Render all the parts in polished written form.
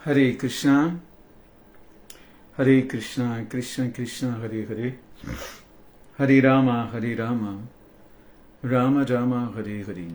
Hare Krishna, Krishna Krishna, Hare Hare, Hare Rama, Rama Rama, Hare Hare.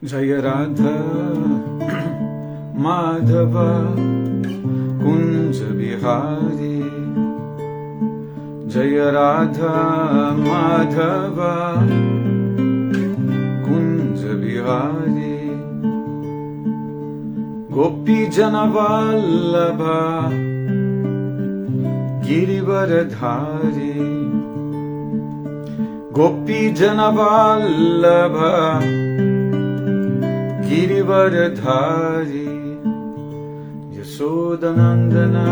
Jaya Radha Madhava Kunja Bihari, Jaya Radha Madhava Kunja Bihari, Gopi Janavallabha Girivaradhari, Gopi Janavallabha Girivaradhari, Yashodanandana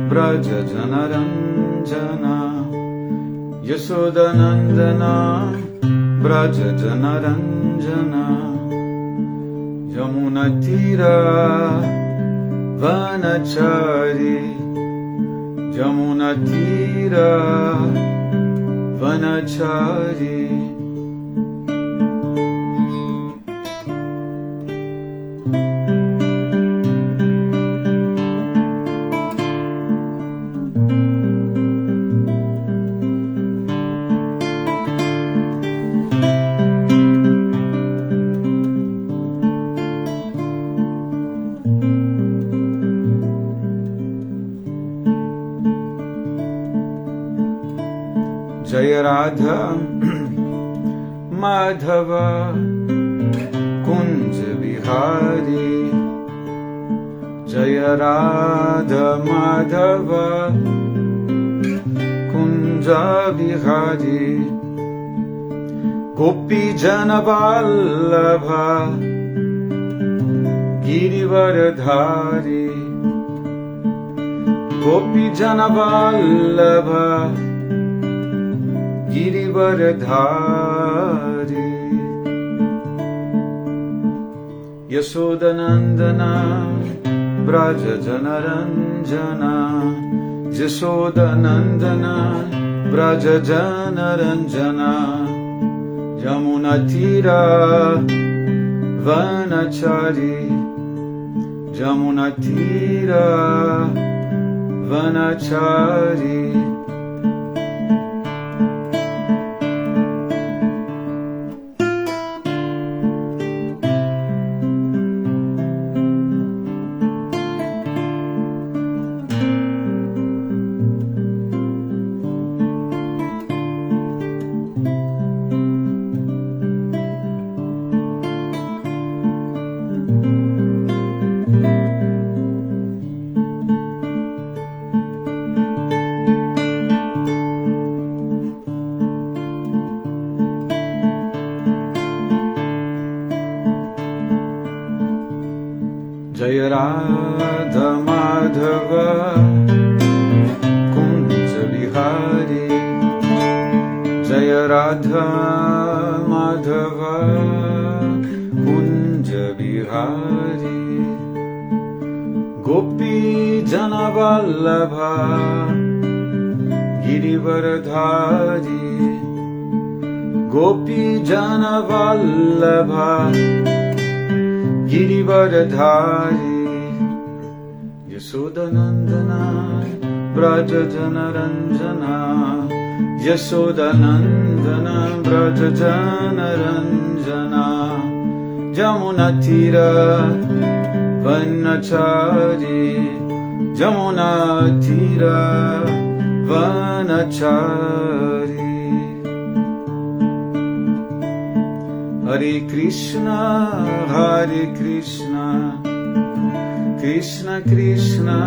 Braja Janaranjana, Yashodanandana Braja Janaranjana, Yamunatira Vanachari, Yamunatira Vanachari. Jaya Radha Madhava Kunja Bihari, Jaya Radha Madhava Kunja Bihari, Gopi Janavallabha Girivaradhari, Gopi Janavallabha Girivaradhari, Yashodanandana Braja Janaranjana, Yashodanandana Braja Janaranjana, Yamunatira Vanachari, Yamunatira Vanachari. Jaya Radha Madhava Kunja Bihari Jaya Radha Madhava Kunja Bihari Gopi Jana Vallabha Girivaradhari Gopi Jana Vallabha Girivaradhari Yasodanandana Braja Jana Ranjana Yasodanandana Braja Jana Ranjana Jamuna Tira Vanachari Jamuna Tira Vanachari Hare Krishna Krishna Krishna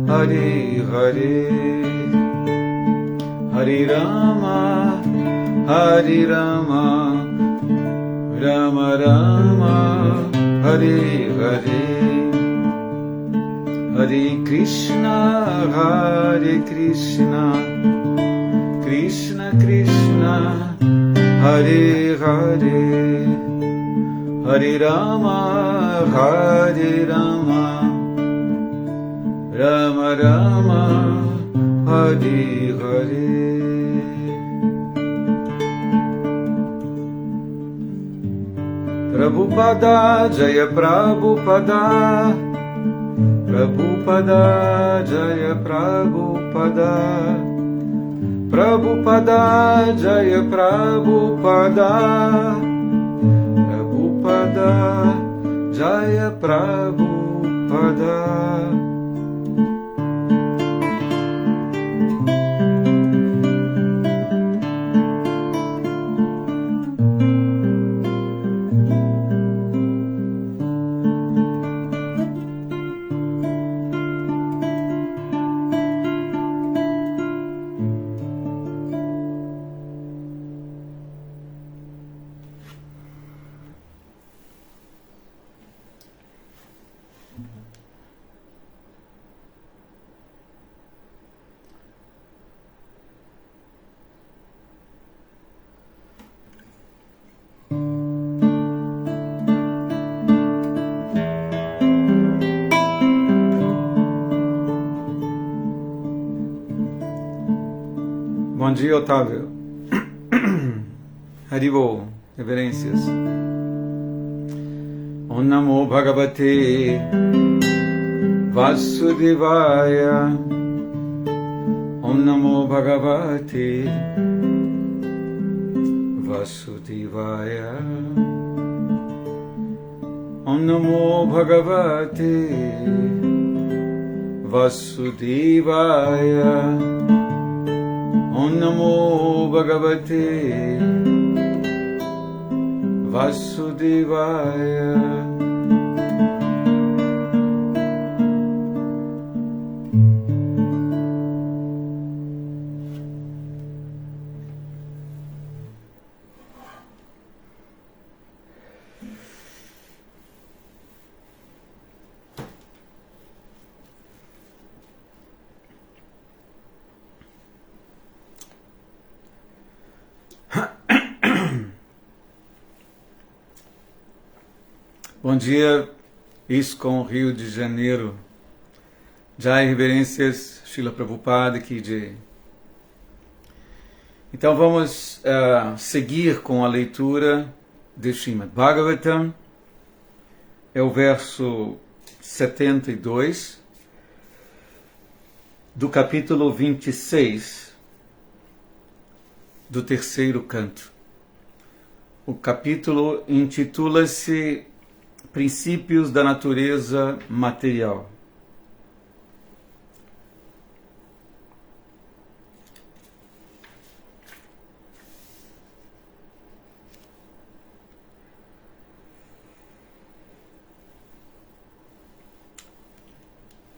Hare Hare Hare Rama Rama Rama Hare Hare Hare Krishna Krishna Krishna Hare Hare Hare Rama Rama Rama Hare Hare Prabhupada Jaya Prabhupada Prabhupada Jaya Prabhupada Prabhupada Jaya Prabhupada Prabhupada Jaya Prabhupada Bom dia, Otávio. Haribol, reverências. Om Namo Bhagavate Vasudevaya. Om Namo Bhagavate Vasudevaya. Om Namo Bhagavate Vasudevaya. Om Namo Bhagavate Vasudevaya. Bom dia, ISKCON Rio de Janeiro. Jai, reverências, Srila Prabhupada Ki Jai. Então vamos seguir com a leitura de Srimad Bhagavatam. É o verso 72 do capítulo 26 do terceiro canto. O capítulo intitula-se Princípios da Natureza Material.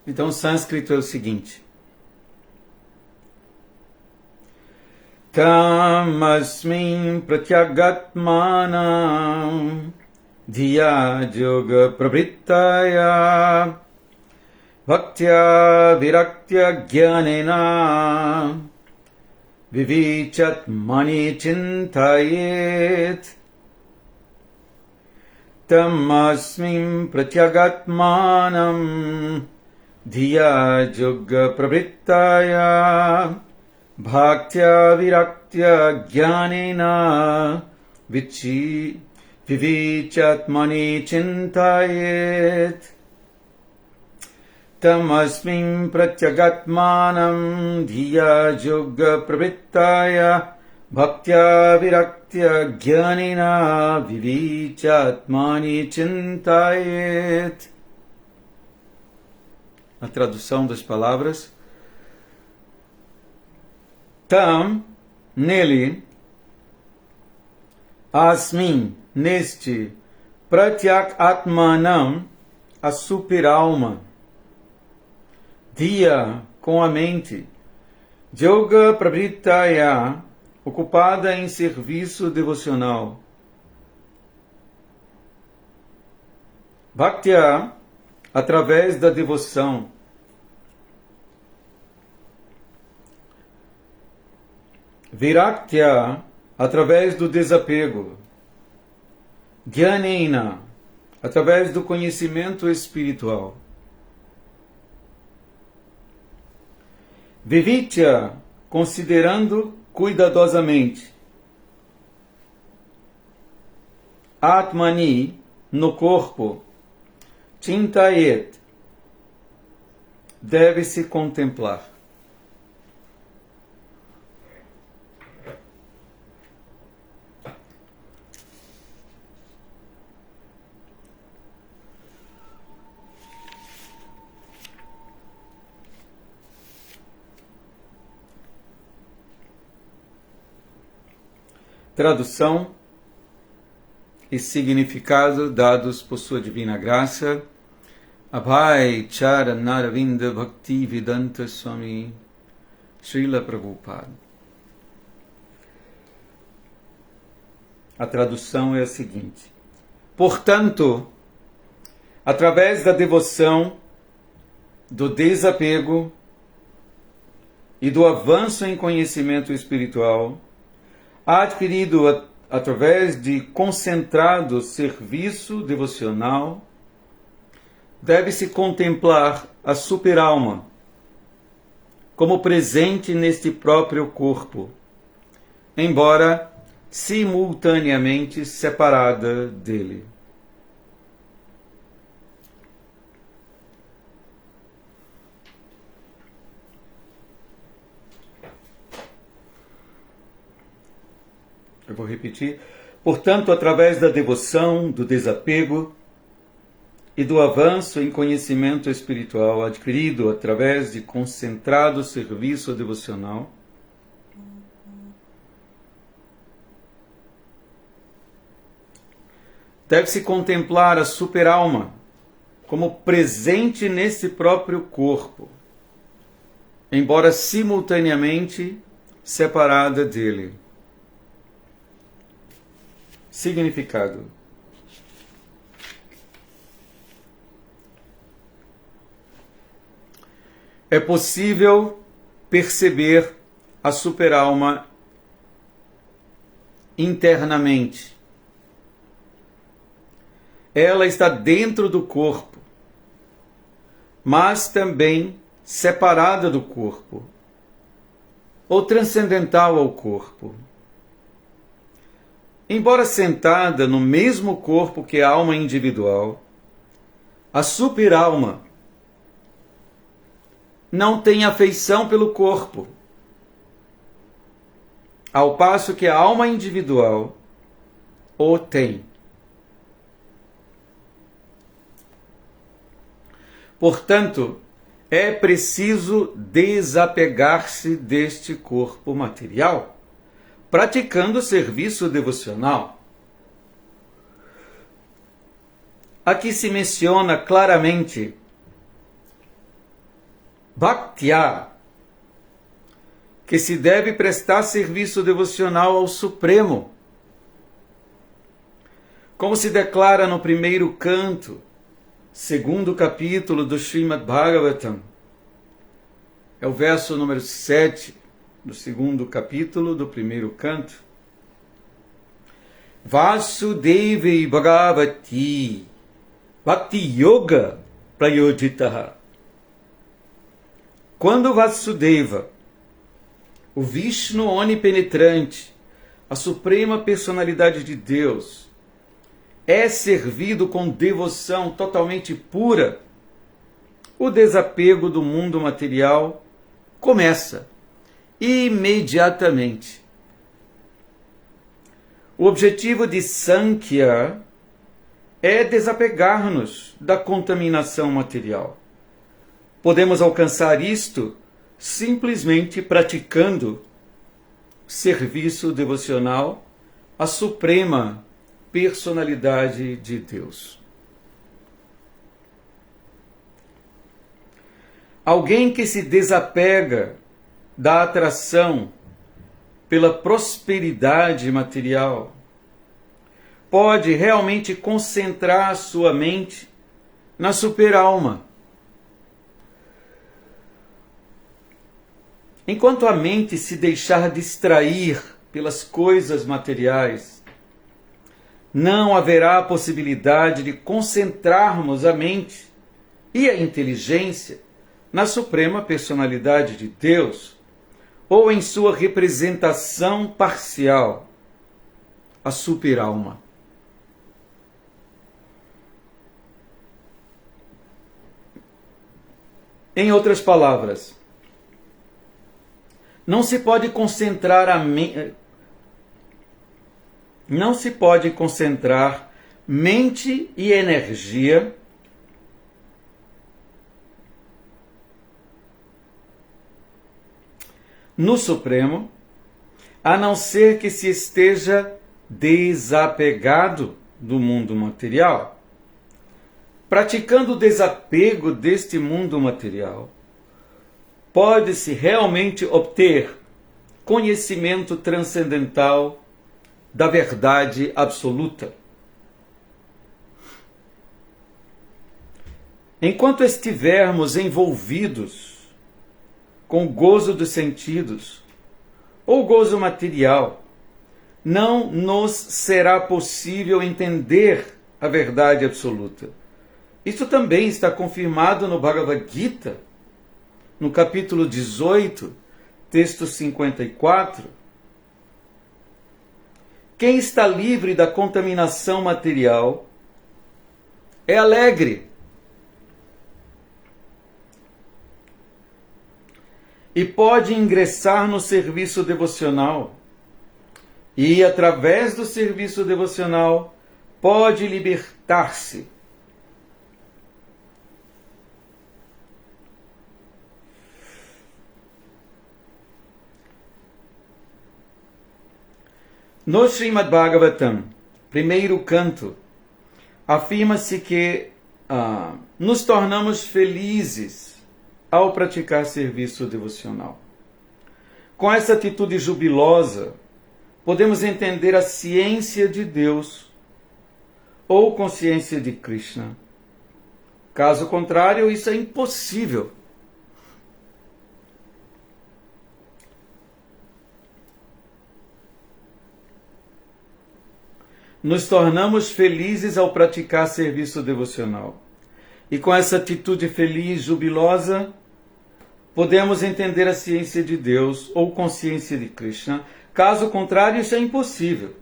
Então, o sânscrito é o seguinte: Tamasmin pratyagatmanam Dhiya yoga pravrittaya bhaktya viraktya jnanena vivichat mani chintayet tamasmin pratyagatmanam dhiya yoga pravrittaya bhaktya viraktya jnanena vivichatmani chintayet tamasmin pratyagatmanam dhiya yoga pravrittaya bhaktya viraktya jnanena vivichatmani chintayet. A tradução das palavras: tam, nele, asmin, neste, pratyak atmanam, a super-alma, dhiya, com a mente, yoga pravrittaya, ocupada em serviço devocional, bhaktya, através da devoção, viraktya, através do desapego, jnanena, através do conhecimento espiritual, vivitya, considerando cuidadosamente, atmani, no corpo, chintayet, deve-se contemplar. Tradução e significado dados por sua divina graça, Abhay Charanaravinda Bhakti Vedanta Swami Srila Prabhupada. A tradução é a seguinte: portanto, através da devoção, do desapego e do avanço em conhecimento espiritual, adquirido através de concentrado serviço devocional, deve-se contemplar a super-alma como presente neste próprio corpo, embora simultaneamente separada dele. Eu vou repetir. Portanto, através da devoção, do desapego e do avanço em conhecimento espiritual adquirido através de concentrado serviço devocional, deve-se contemplar a super-alma como presente nesse próprio corpo, embora simultaneamente separada dele. Significado: é possível perceber a super-alma internamente. Ela está dentro do corpo, mas também separada do corpo, ou transcendental ao corpo. Embora sentada no mesmo corpo que a alma individual, a super-alma não tem afeição pelo corpo, ao passo que a alma individual o tem. Portanto, é preciso desapegar-se deste corpo material, praticando serviço devocional. Aqui se menciona claramente Bhaktya, que se deve prestar serviço devocional ao Supremo, Como se declara no primeiro canto, segundo capítulo do Srimad Bhagavatam, é o verso número 7 do segundo capítulo do primeiro canto. Vasudevi Bhagavati Bhakti Yoga Prayojitaha. Quando Vasudeva, o Vishnu onipenetrante, a suprema personalidade de Deus, é servido com devoção totalmente pura, o desapego do mundo material começa imediatamente. O objetivo de Sankhya é desapegar-nos da contaminação material. Podemos alcançar isto simplesmente praticando serviço devocional à suprema personalidade de Deus. Alguém que se desapega da atração pela prosperidade material pode realmente concentrar sua mente na superalma. Enquanto a mente se deixar distrair pelas coisas materiais, não haverá possibilidade de concentrarmos a mente e a inteligência na suprema personalidade de Deus ou em sua representação parcial, a superalma. Em outras palavras, não se pode concentrar mente e energia no Supremo, a não ser que se esteja desapegado do mundo material. Praticando o desapego deste mundo material, pode-se realmente obter conhecimento transcendental da verdade absoluta. Enquanto estivermos envolvidos com o gozo dos sentidos ou gozo material, não nos será possível entender a verdade absoluta. Isso também está confirmado no Bhagavad Gita, no capítulo 18, texto 54. Quem está livre da contaminação material é alegre e pode ingressar no serviço devocional. E, através do serviço devocional, pode libertar-se no Srimad Bhagavatam, primeiro canto, afirma-se que nos tornamos felizes ao praticar serviço devocional. Com essa atitude jubilosa, podemos entender a ciência de Deus ou consciência de Krishna. Caso contrário, isso é impossível. Nos tornamos felizes ao praticar serviço devocional. E com essa atitude feliz, jubilosa, podemos entender a ciência de Deus ou consciência de Krishna. Caso contrário, isso é impossível.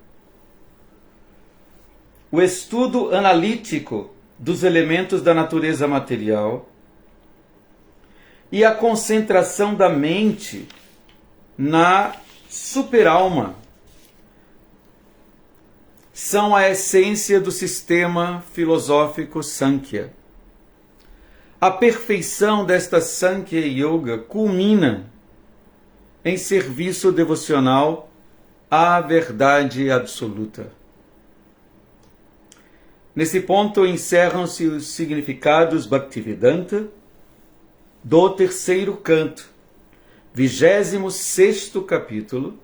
O estudo analítico dos elementos da natureza material e a concentração da mente na superalma são a essência do sistema filosófico Sankhya. A perfeição desta Sankhya Yoga culmina em serviço devocional à verdade absoluta. Nesse ponto encerram-se os significados Bhaktivedanta do terceiro canto, 26º capítulo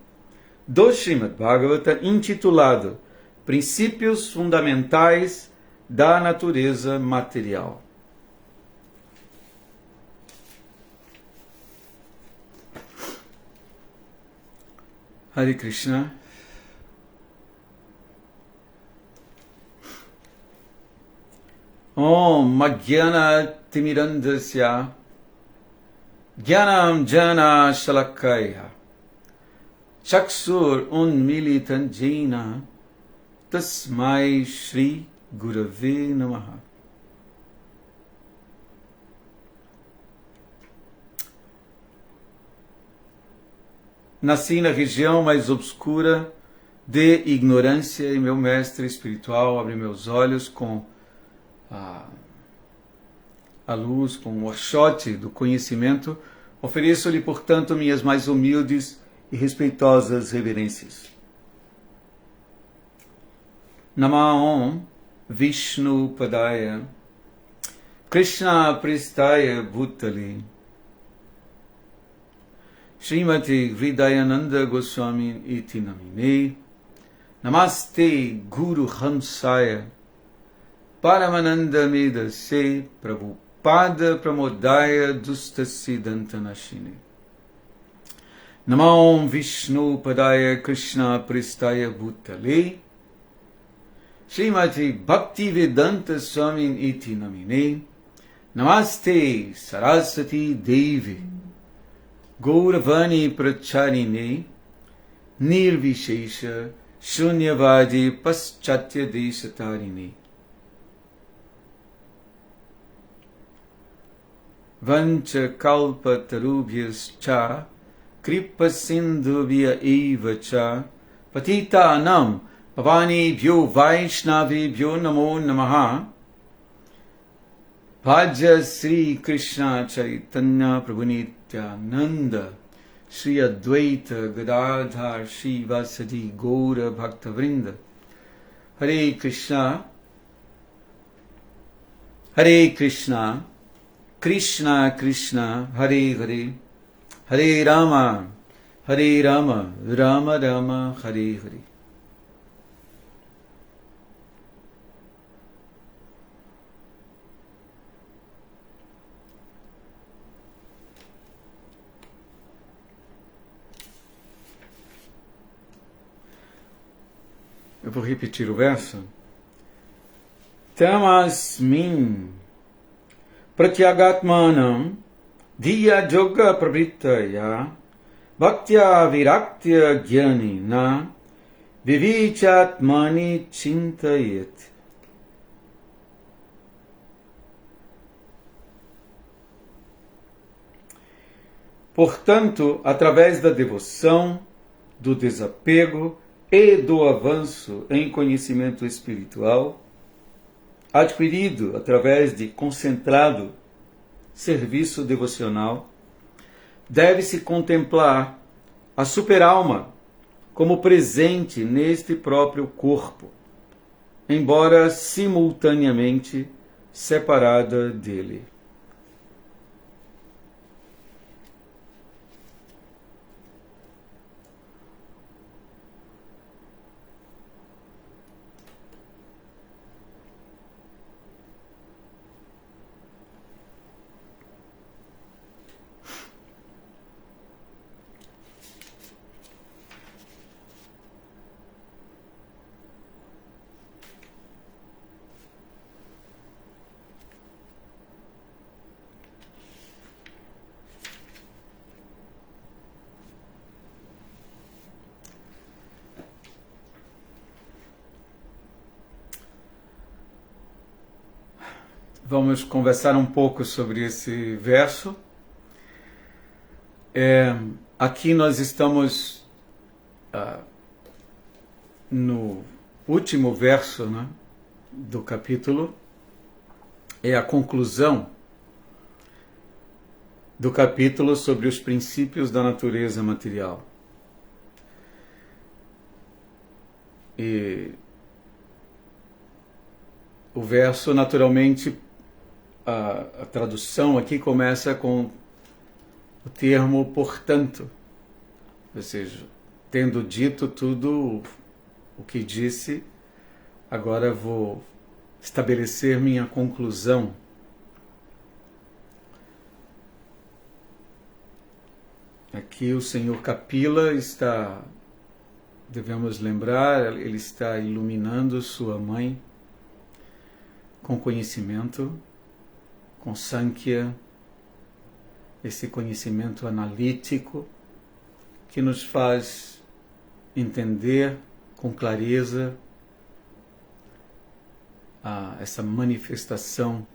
do Srimad Bhagavatam, intitulado princípios fundamentais da natureza material. Hare Krishna. Om Ajnana Timirandasya Jnanam Jana Shalakaya Chakshur Unmilitan Jena Tasmai Shri Gurave Namaha. Nasci na região mais obscura de ignorância e meu mestre espiritual abre meus olhos com a luz, com o achote do conhecimento. Ofereço-lhe, portanto, minhas mais humildes e respeitosas reverências. Namaon Vishnu Padaya Krishna Pristaya Bhutale Srimati Hridayananda Goswami Iti Namine Namaste Guru Hamsaya Paramananda Medase Prabhupada Pramodaya Dustasidantanashine. Namo Vishnu Padaya Krishna Pristaya Bhutale Srimati Bhaktivedanta Swami Iti Namine Namaste Saraswati Devi Gauravani Pracharine Nirvishesha Shunyavadi Paschatya Deshatarine Vancha Kalpa Tarubhyascha Kripa Sindhubhya Evacha Patita Anam Pavani Bhyo Vaishnavi Bhyo Namo Namaha. Bhaja Sri Krishna Chaitanya Prabhu Nityananda Sri Advaita Gadadhar Sri Vasadi Gaura Bhaktavrinda. Hare Krishna Hare Krishna Krishna Krishna Hare Hare Hare Rama Rama Rama Hare Hare. Eu vou repetir o verso. Tamasmin Pratyagatmanam Diya Yoga Pravrittaya Bhaktya Viraktya Jnanina Vivichatmani Chintayet. Portanto, através da devoção, do desapego e do avanço em conhecimento espiritual, adquirido através de concentrado serviço devocional, deve-se contemplar a superalma como presente neste próprio corpo, embora simultaneamente separada dele. Vamos conversar um pouco sobre esse verso. Aqui nós estamos no último verso, né, do capítulo. É a conclusão do capítulo sobre os princípios da natureza material. E o verso, naturalmente, a tradução aqui começa com o termo portanto, ou seja, tendo dito tudo o que disse, Agora vou estabelecer minha conclusão. Aqui o Senhor Kapila está, devemos lembrar, ele está iluminando sua mãe com conhecimento, com Sankhya, esse conhecimento analítico que nos faz entender com clareza essa manifestação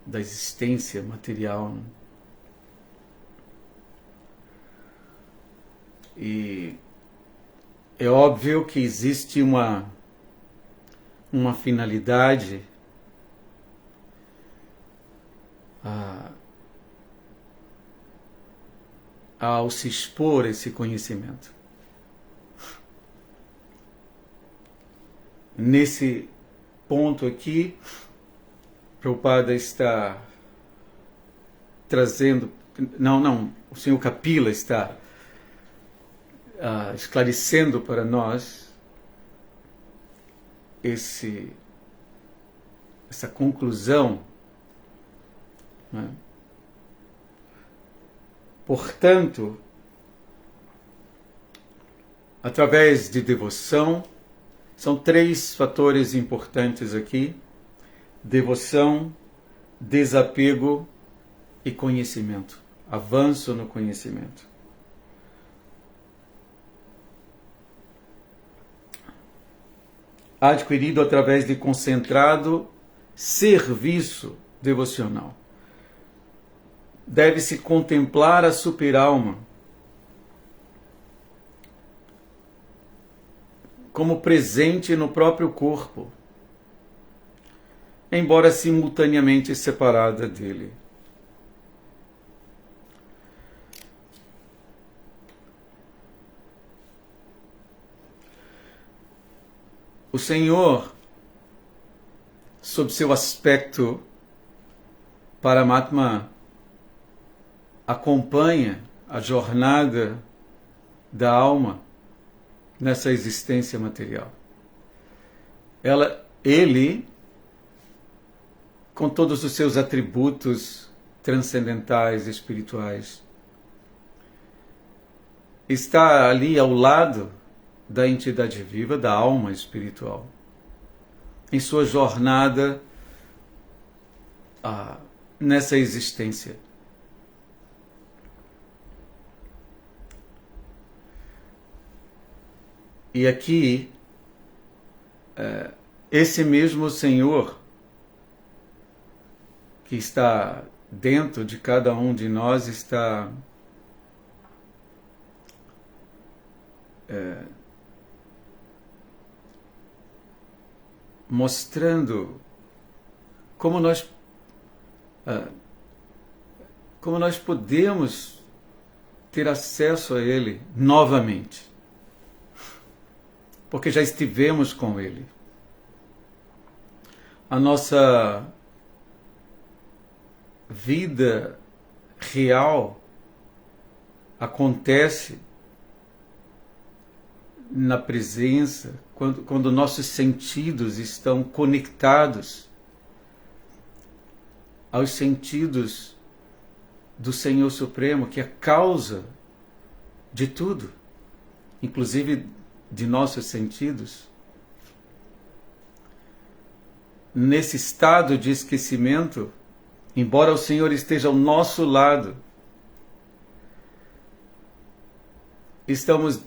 da existência material, né? E é óbvio que existe uma finalidade ao se expor esse conhecimento. Nesse ponto aqui, Prabhupada está trazendo, o Senhor Kapila está esclarecendo para nós essa conclusão, né? Portanto, através de devoção, são 3 fatores importantes aqui: devoção, desapego e conhecimento, avanço no conhecimento. Adquirido através de concentrado serviço devocional. Deve-se contemplar a superalma como presente no próprio corpo, embora simultaneamente separada dele. O Senhor, sob seu aspecto Paramatma, acompanha a jornada da alma nessa existência material. Ele, com todos os seus atributos transcendentais, espirituais, está ali ao lado da entidade viva, da alma espiritual, em sua jornada nessa existência. E aqui, esse mesmo Senhor que está dentro de cada um de nós está mostrando como nós podemos ter acesso a Ele novamente, porque já estivemos com Ele. A nossa vida real acontece na presença, quando nossos sentidos estão conectados aos sentidos do Senhor Supremo, que é a causa de tudo, inclusive de nossos sentidos. Nesse estado de esquecimento, embora o Senhor esteja ao nosso lado, estamos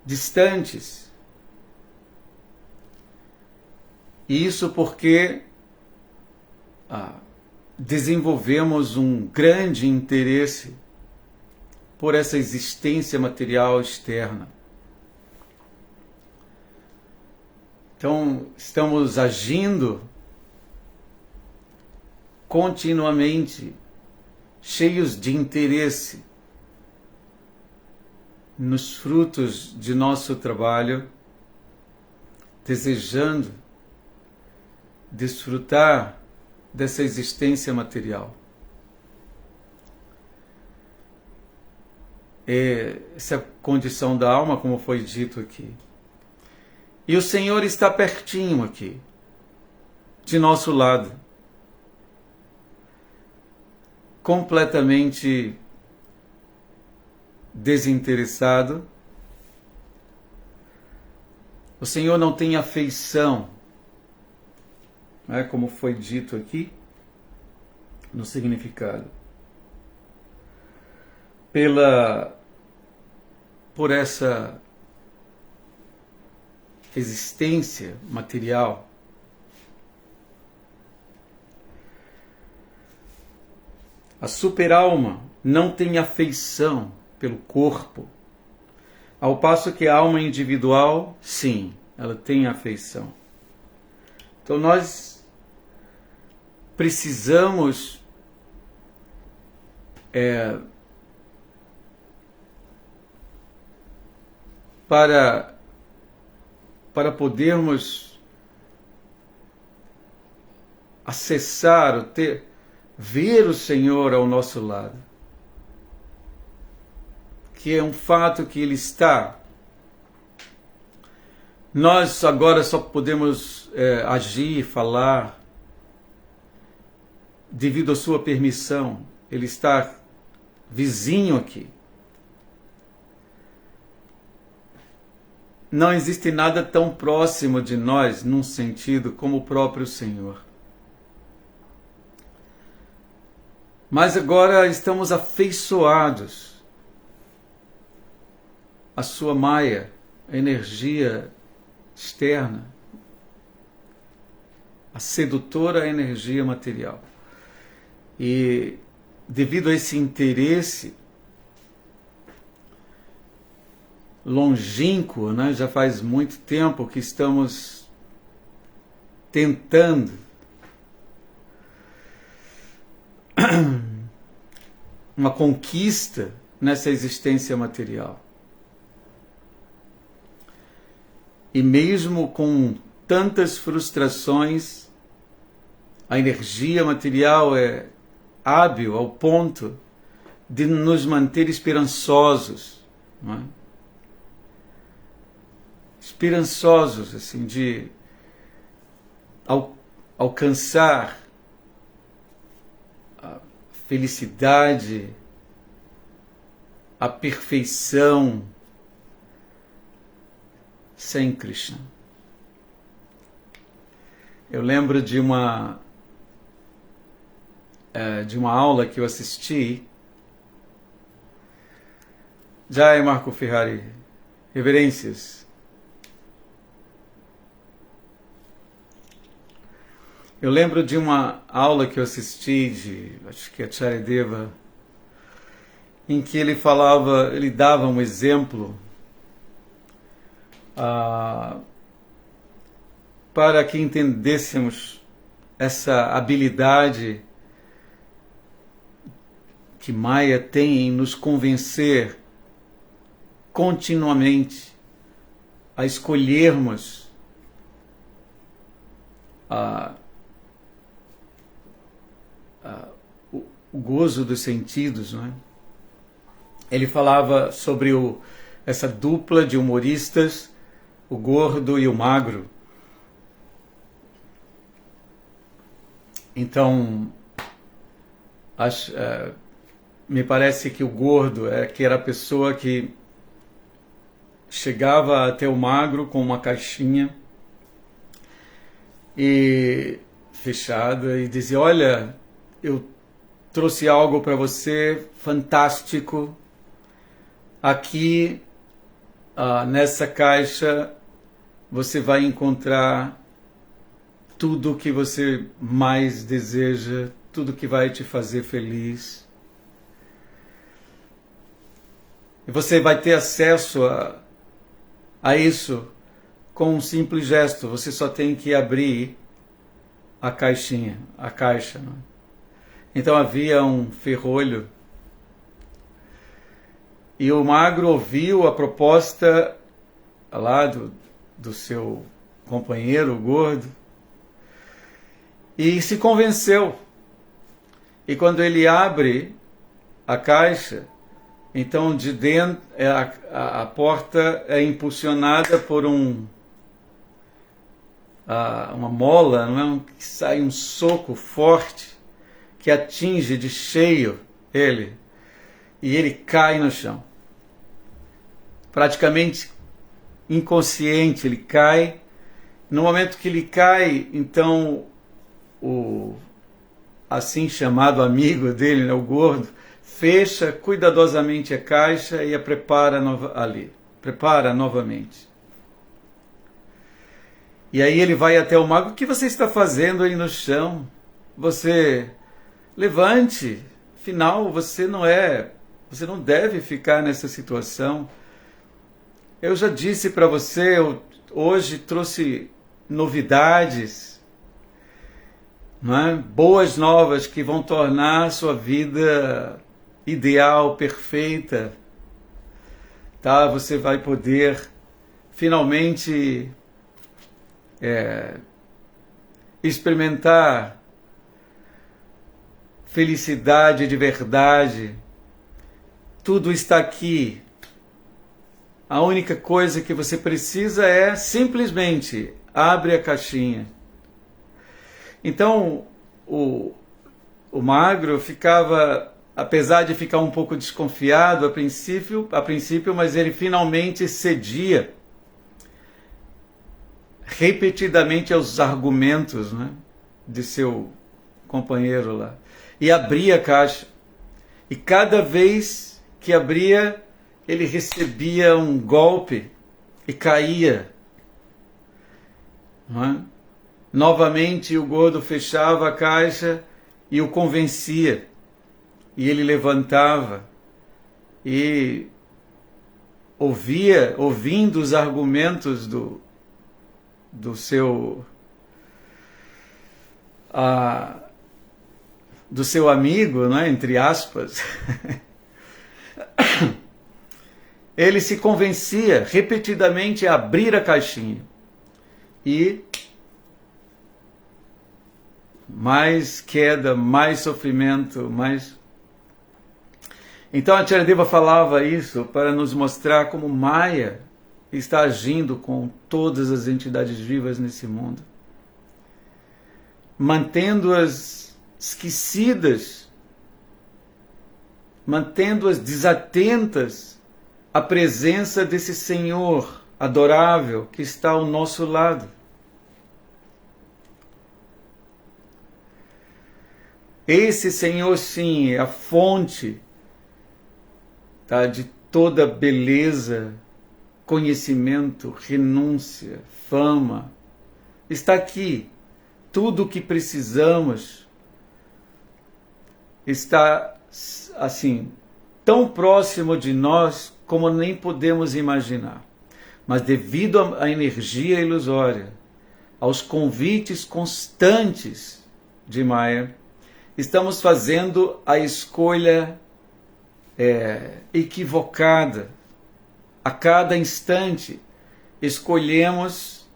distantes. E isso porque desenvolvemos um grande interesse por essa existência material externa. Então, estamos agindo continuamente, cheios de interesse nos frutos de nosso trabalho, desejando desfrutar dessa existência material. Essa condição da alma, como foi dito aqui. E o Senhor está pertinho aqui, de nosso lado, completamente desinteressado. O Senhor não tem afeição, como foi dito aqui no significado, por essa existência material. A superalma não tem afeição pelo corpo, ao passo que a alma individual, sim, ela tem afeição. Então nós precisamos para podermos acessar, ver o Senhor ao nosso lado, que é um fato que Ele está. Nós agora só podemos agir, falar, devido à sua permissão. Ele está vizinho aqui. Não existe nada tão próximo de nós, num sentido, como o próprio Senhor. Mas agora estamos afeiçoados à sua maia, a energia externa, a sedutora energia material. E devido a esse interesse longínquo, já faz muito tempo que estamos tentando uma conquista nessa existência material. E mesmo com tantas frustrações, a energia material é hábil ao ponto de nos manter esperançosos, não é? Esperançosos, assim, de alcançar a felicidade, a perfeição sem Krishna. Eu lembro de uma aula que eu assisti. Jai Marco Ferrari, reverências. Eu lembro de uma aula que eu assisti acho que Acharya Deva, em que ele dava um exemplo para que entendêssemos essa habilidade que Maya tem em nos convencer continuamente a escolhermos o gozo dos sentidos, não é? Ele falava sobre essa dupla de humoristas, o gordo e o magro. Então, me parece que o gordo era a pessoa que chegava até o magro com uma caixinha e fechada e dizia: olha, eu trouxe algo para você fantástico. Aqui, nessa caixa, você vai encontrar tudo o que você mais deseja, tudo que vai te fazer feliz. E você vai ter acesso a isso com um simples gesto. Você só tem que abrir a caixinha, a caixa. Não é? Então havia um ferrolho e o magro ouviu a proposta lá do seu companheiro, o gordo, e se convenceu. E quando ele abre a caixa, então de dentro a porta é impulsionada por um uma mola, não é? Que sai um soco forte que atinge de cheio ele e ele cai no chão. Praticamente inconsciente, ele cai. No momento que ele cai, então o assim chamado amigo dele, né, o gordo, fecha cuidadosamente a caixa e a prepara prepara novamente. E aí ele vai até o mago: o que você está fazendo aí no chão? Você levante, afinal você não deve ficar nessa situação. Eu já disse para você, eu hoje trouxe novidades, não é? Boas novas que vão tornar a sua vida ideal, perfeita. Tá? Você vai poder finalmente experimentar felicidade de verdade. Tudo está aqui. A única coisa que você precisa é simplesmente abre a caixinha. Então, o magro ficava, apesar de ficar um pouco desconfiado a princípio, mas ele finalmente cedia repetidamente aos argumentos, né, de seu companheiro lá. E abria a caixa. E cada vez que abria, ele recebia um golpe e caía. Não é? Novamente o gordo fechava a caixa e o convencia. E ele levantava e ouvindo os argumentos do seu amigo, né, entre aspas, ele se convencia repetidamente a abrir a caixinha. E mais queda, mais sofrimento, mais... Então a Charadeva falava isso para nos mostrar como Maya está agindo com todas as entidades vivas nesse mundo, mantendo-as esquecidas, mantendo-as desatentas à presença desse Senhor adorável que está ao nosso lado. Esse Senhor, sim, é a fonte, tá, de toda beleza, conhecimento, renúncia, fama. Está aqui. Tudo o que precisamos está, assim, tão próximo de nós como nem podemos imaginar. Mas devido à energia ilusória, aos convites constantes de Maya, estamos fazendo a escolha equivocada. A cada instante escolhemos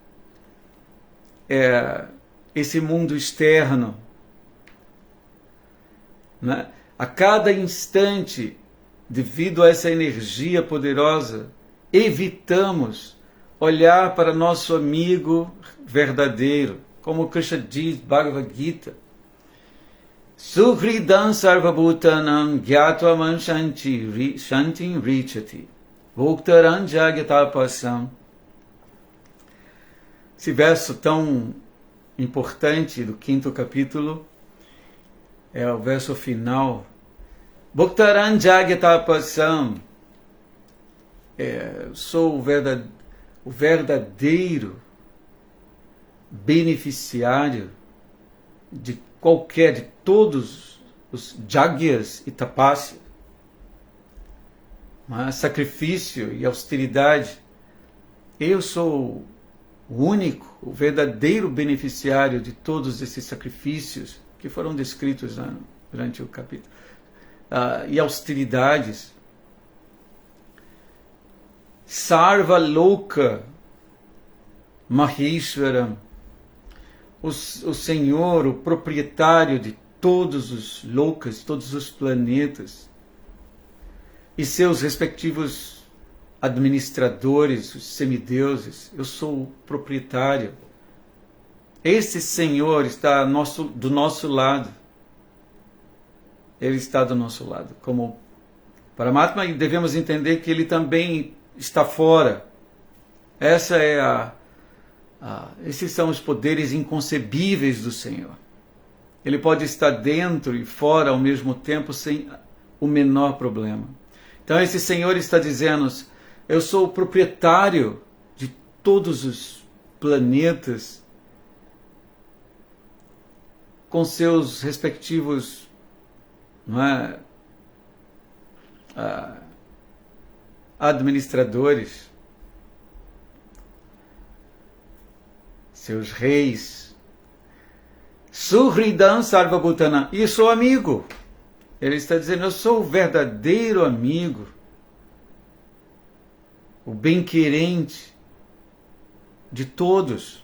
esse mundo externo, né? A cada instante, devido a essa energia poderosa, evitamos olhar para nosso amigo verdadeiro, como Krishna diz, Bhagavad Gita: Suhridam sarvabhutanam gyatvaman shantim richati bhuktaran jagatapasam. Esse verso tão importante do 5º capítulo é o verso final. Bhuktaran jagatapasam. Sou o verdadeiro beneficiário de todos os jagyas e tapasya, sacrifício e austeridade. Eu sou o único, o verdadeiro beneficiário de todos esses sacrifícios que foram descritos durante o capítulo. E austeridades. Sarva Loka Maheshwaram. O Senhor, o proprietário de todos os lokas, todos os planetas, e seus respectivos administradores, os semideuses. Eu sou o proprietário esse Senhor está do nosso lado. Ele está do nosso lado. Como Paramatma, devemos entender que ele também está fora. Esses são os poderes inconcebíveis do Senhor. Ele pode estar dentro e fora ao mesmo tempo sem o menor problema. Então esse Senhor está dizendo: eu sou o proprietário de todos os planetas com seus respectivos, administradores, seus reis. Suhridam Sarvabhutana. E sou amigo. Ele está dizendo: eu sou o verdadeiro amigo, o bem-querente de todos.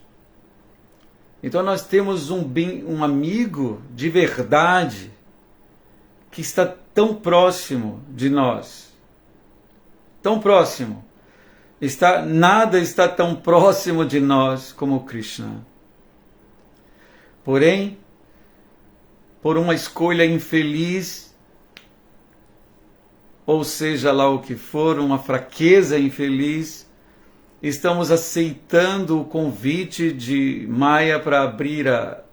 Então nós temos um amigo de verdade que está tão próximo de nós. Tão próximo. Nada está tão próximo de nós como Krishna. Porém, por uma escolha infeliz, ou seja lá o que for, uma fraqueza infeliz, estamos aceitando o convite de Maya para abrir a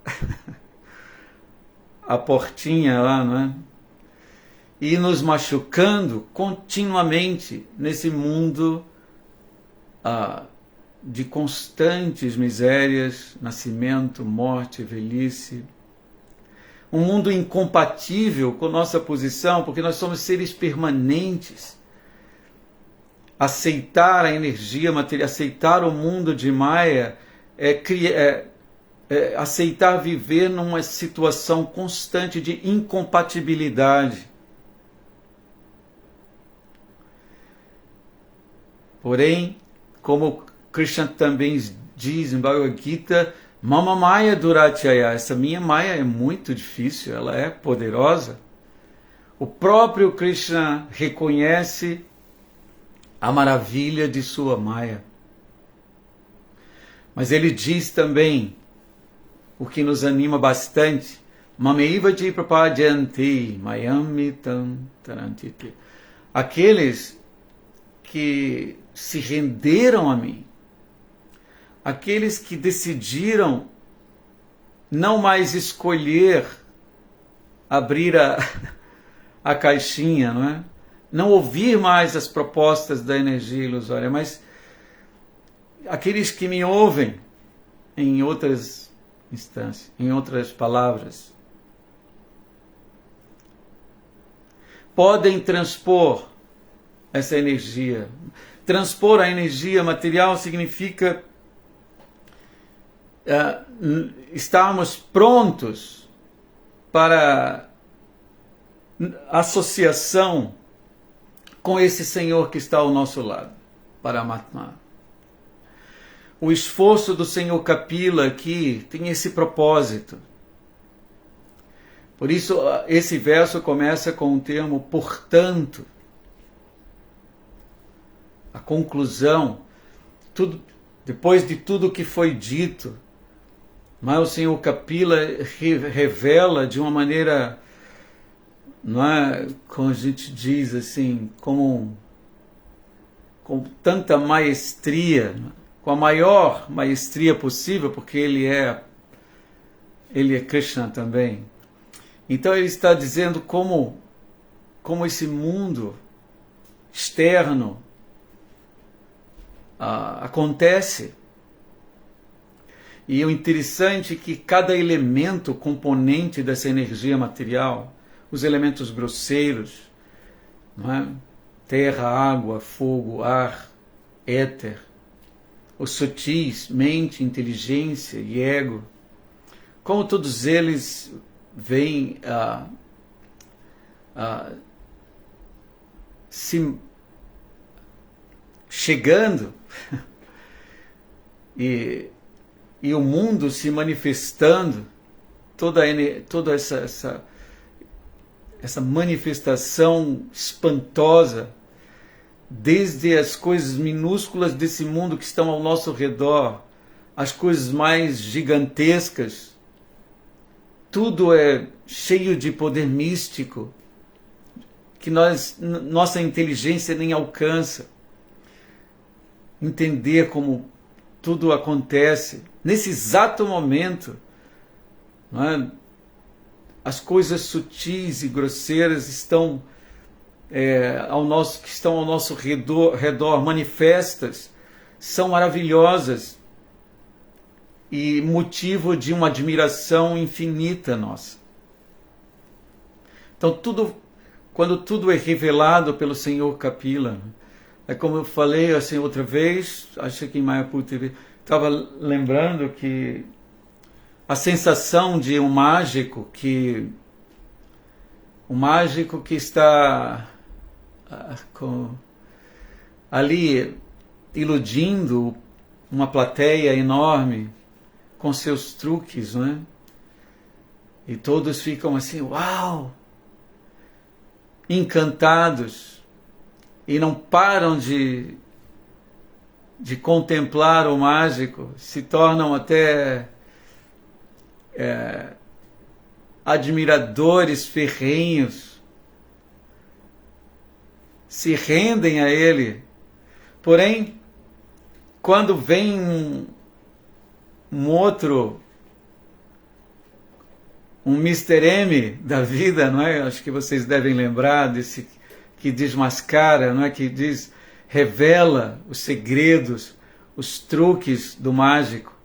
portinha lá, não é? E nos machucando continuamente nesse mundo de constantes misérias, nascimento, morte, velhice. Um mundo incompatível com nossa posição, porque nós somos seres permanentes. Aceitar a energia material, aceitar o mundo de Maya, aceitar viver numa situação constante de incompatibilidade. Porém, como Krishna também diz em Bhagavad Gita, Mama Maya Durachaya, essa minha Maya é muito difícil, ela é poderosa. O próprio Krishna reconhece a maravilha de sua Maya. Mas ele diz também, o que nos anima bastante, Mameiva ji prapadyanti mayamitam tarantiti. Aqueles que se renderam a mim, aqueles que decidiram não mais escolher abrir a caixinha, não é? Não ouvir mais as propostas da energia ilusória, mas aqueles que me ouvem, em outras instâncias, em outras palavras, podem transpor essa energia. Transpor a energia material significa estarmos prontos para associação com esse Senhor que está ao nosso lado, Paramatma. O esforço do Senhor Kapila aqui tem esse propósito. Por isso, esse verso começa com o termo portanto. A conclusão, depois de tudo que foi dito, mas o Senhor Kapila revela de uma maneira, não é, como a gente diz assim, com tanta maestria, com a maior maestria possível, porque ele é Krishna também. Então ele está dizendo como esse mundo externo acontece. E o interessante é que cada elemento componente dessa energia material, os elementos grosseiros, não é? Terra, água, fogo, ar, éter, os sutis, mente, inteligência e ego, como todos eles vêm se chegando e o mundo se manifestando, toda essa manifestação espantosa, desde as coisas minúsculas desse mundo que estão ao nosso redor, as coisas mais gigantescas, tudo é cheio de poder místico, que nossa inteligência nem alcança. Entender como tudo acontece. Nesse exato momento, não é? As coisas sutis e grosseiras que estão ao nosso redor manifestas, são maravilhosas e motivo de uma admiração infinita nossa. Então, quando tudo é revelado pelo Senhor Kapila, é como eu falei assim outra vez, acho que em Mayapur TV, estava lembrando que a sensação de um mágico que está ali iludindo uma plateia enorme com seus truques, não é? E todos ficam assim, uau! Encantados, e não param de contemplar o mágico, se tornam até admiradores ferrenhos, se rendem a ele. Porém, quando vem um Mr. M da vida, não é? Acho que vocês devem lembrar desse que desmascara, não é? Que revela os segredos, os truques do mágico.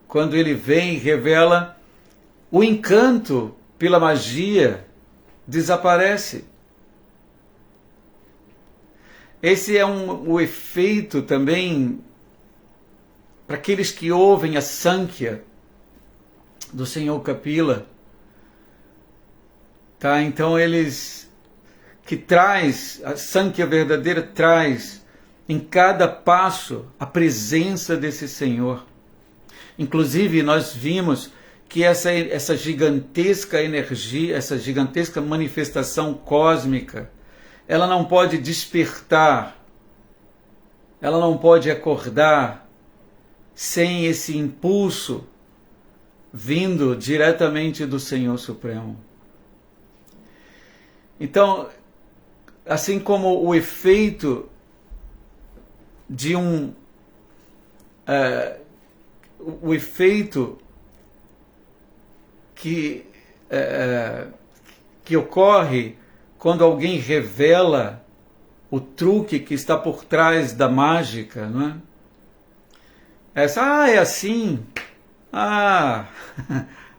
Quando ele vem e revela, o encanto pela magia desaparece. Esse é o efeito também para aqueles que ouvem a Sankhya do Senhor Kapila. Tá? Então a Sankhya verdadeira traz em cada passo a presença desse Senhor. Inclusive nós vimos que essa gigantesca energia, essa gigantesca manifestação cósmica, ela não pode despertar, ela não pode acordar sem esse impulso vindo diretamente do Senhor Supremo. Então, assim como o efeito de o efeito que ocorre quando alguém revela o truque que está por trás da mágica, não é? É assim,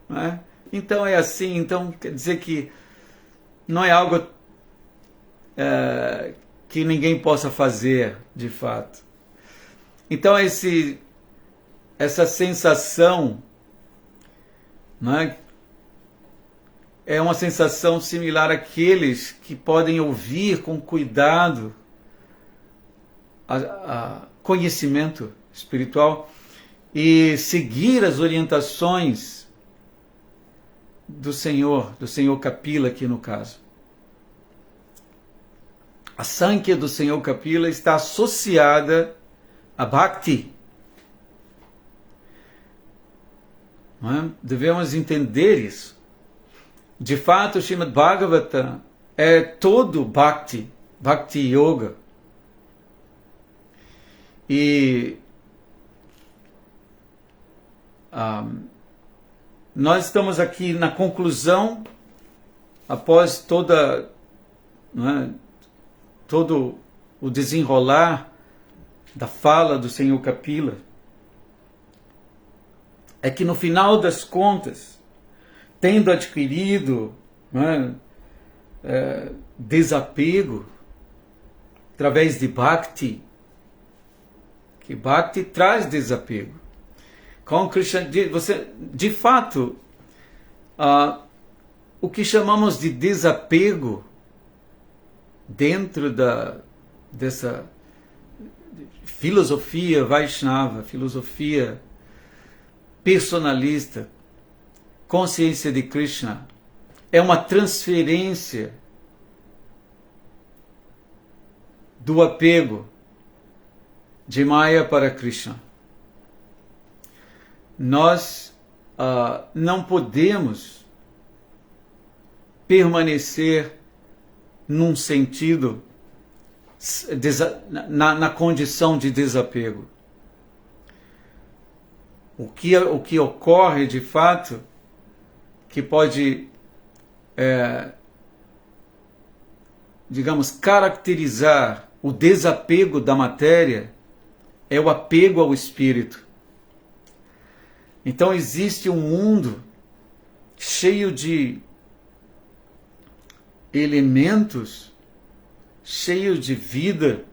não é? Então é assim, então quer dizer que não é algo que ninguém possa fazer, de fato. Então essa sensação, não é? É uma sensação similar àqueles que podem ouvir com cuidado a conhecimento espiritual e seguir as orientações do Senhor Kapila aqui no caso. A Sankhya do Senhor Kapila está associada a Bhakti. Não é? Devemos entender isso. De fato, o Srimad Bhagavatam é todo Bhakti, Bhakti Yoga. E nós estamos aqui na conclusão, após todo o desenrolar da fala do Senhor Kapila, é que no final das contas, tendo adquirido desapego através de Bhakti, que Bhakti traz desapego. Com Krishna, de fato, o que chamamos de desapego dentro dessa filosofia Vaishnava, filosofia personalista, consciência de Krishna, é uma transferência do apego de Maya para Krishna. nós não podemos permanecer num sentido, na condição de desapego. O que ocorre de fato, que pode, digamos, caracterizar o desapego da matéria, é o apego ao espírito. Então existe um mundo cheio de elementos, cheio de vida,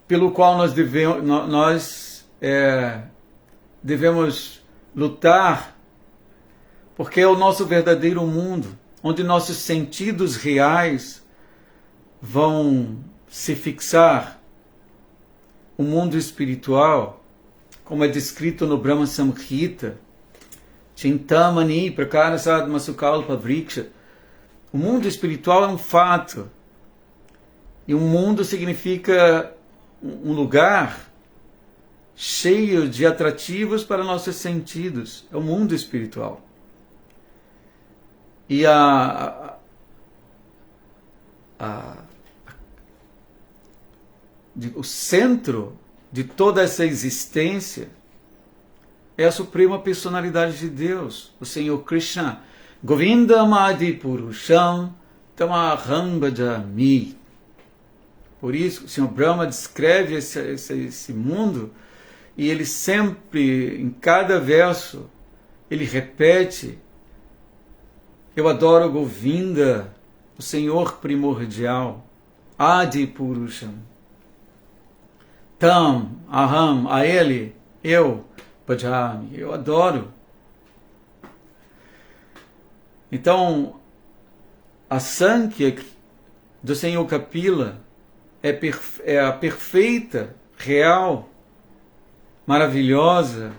pelo qual nós devemos lutar, porque é o nosso verdadeiro mundo, onde nossos sentidos reais vão se fixar. O mundo espiritual, como é descrito no Brahma Samhita, Chintamani Prakarasad Masukalpa Vriksha. O mundo espiritual é um fato. E um mundo significa um lugar cheio de atrativos para nossos sentidos. É o mundo espiritual. E o centro de toda essa existência é a suprema personalidade de Deus, o Senhor Krishna. Govindam Adi Purusham Tamaham Bhajami. Por isso, o Senhor Brahma descreve esse mundo, e ele sempre, em cada verso, ele repete: eu adoro Govinda, o Senhor primordial, Adi Purusham. Tam, Aham, a ele, eu, Bhajami, eu adoro. Então, a Sankhya do Senhor Kapila é a perfeita, real, maravilhosa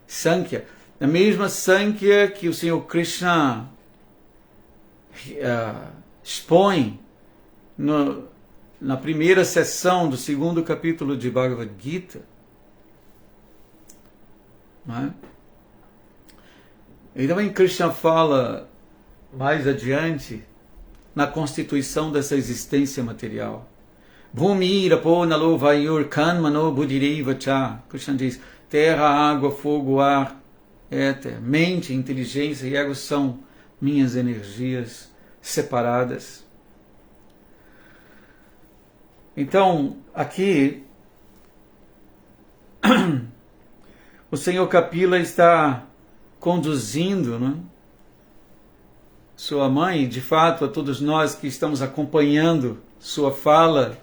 Sankhya. A mesma Sankhya que o Senhor Krishna expõe na primeira sessão do 2º capítulo de Bhagavad Gita. Não é? E também Krishna fala mais adiante na constituição dessa existência material. Bhumi rapo nalo vayur kanmano buddhireva cha. Krishna diz: terra, água, fogo, ar, éter, mente, inteligência e ego são minhas energias separadas. Então, aqui, o Senhor Kapila está conduzindo, né, sua mãe, de fato, a todos nós que estamos acompanhando sua fala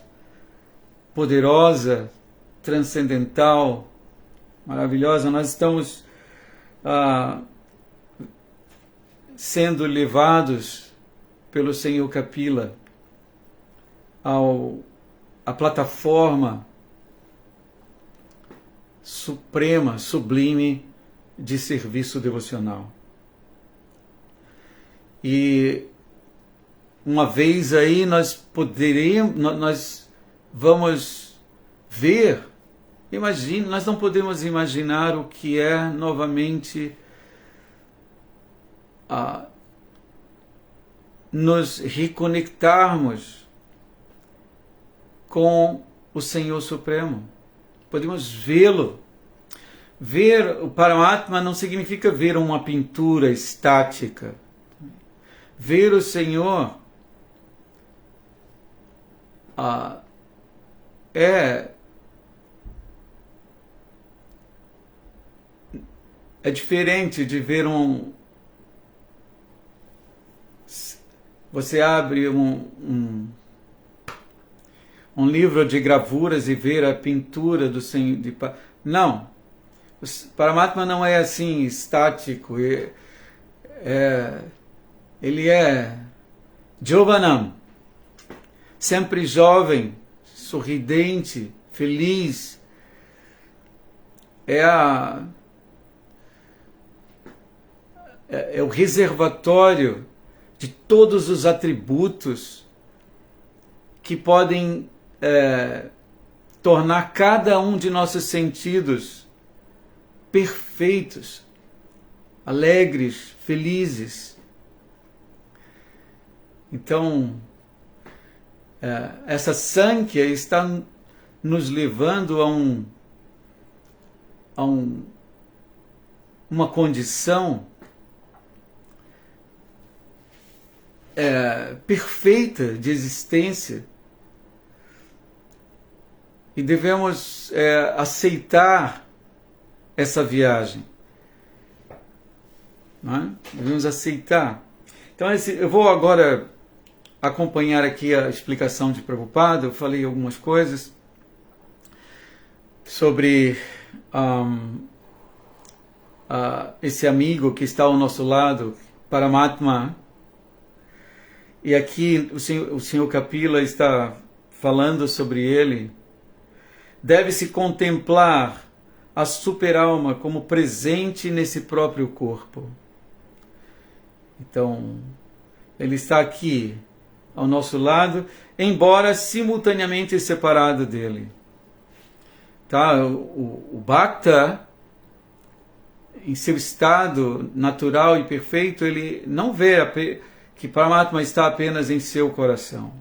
poderosa, transcendental, maravilhosa. Nós estamos sendo levados pelo Senhor Kapila a plataforma suprema, sublime de serviço devocional. E uma vez aí nós vamos ver, nós não podemos imaginar o que é novamente nos reconectarmos com o Senhor Supremo. Podemos vê-lo. Ver o Paramatma não significa ver uma pintura estática. Ver o Senhor é diferente de ver você abre um livro de gravuras e ver a pintura do Senhor. Não. O Paramatma não é assim estático. Ele é Jovanam, sempre jovem, sorridente, feliz. É o reservatório de todos os atributos que podem tornar cada um de nossos sentidos perfeitos, alegres, felizes. Então, essa Sankhya está nos levando a uma condição perfeita de existência, e devemos aceitar essa viagem, não é? Devemos aceitar. Então eu vou agora acompanhar aqui a explicação de Prabhupada. Eu falei algumas coisas sobre esse amigo que está ao nosso lado, Paramatma. E aqui o Senhor Kapila está falando sobre ele. Deve-se contemplar a superalma como presente nesse próprio corpo. Então, ele está aqui ao nosso lado, embora simultaneamente separado dele. Tá? O Bhakta, em seu estado natural e perfeito, ele não vê que Paramatma está apenas em seu coração.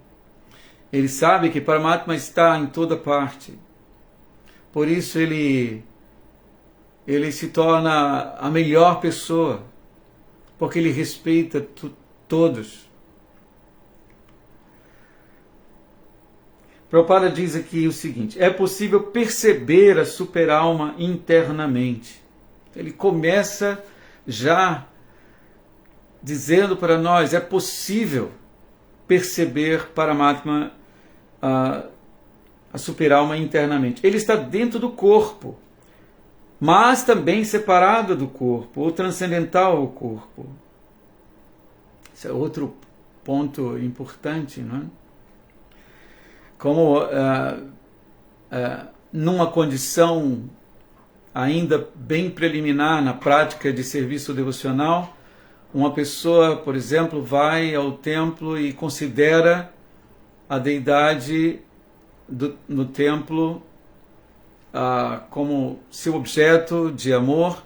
Ele sabe que Paramatma está em toda parte. Por isso ele se torna a melhor pessoa, porque ele respeita todos. Prabhupada diz aqui o seguinte: é possível perceber a superalma internamente. Ele começa já dizendo para nós, é possível perceber Paramatma, a superalma internamente. Ele está dentro do corpo, mas também separado do corpo, ou transcendental ao corpo. Esse é outro ponto importante, não é? Como numa condição ainda bem preliminar na prática de serviço devocional, uma pessoa, por exemplo, vai ao templo e considera a deidade no templo como seu objeto de amor,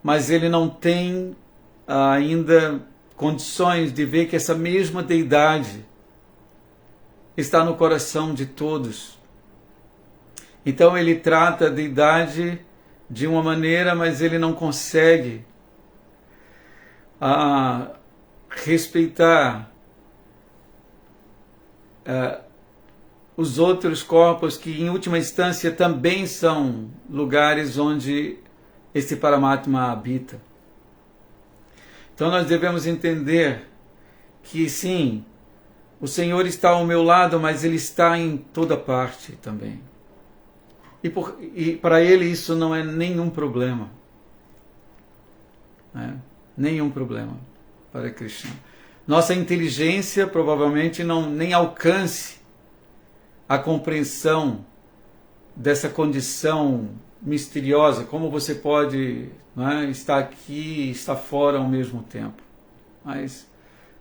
mas ele não tem ainda condições de ver que essa mesma deidade está no coração de todos. Então ele trata a deidade de uma maneira, mas ele não consegue respeitar os outros corpos que, em última instância, também são lugares onde esse Paramatma habita. Então nós devemos entender que, sim, o Senhor está ao meu lado, mas Ele está em toda parte também. E para Ele isso não é nenhum problema. Né? Nenhum problema para Krishna. Nossa inteligência provavelmente nem alcance a compreensão dessa condição misteriosa, como você pode, né, estar aqui e estar fora ao mesmo tempo. Mas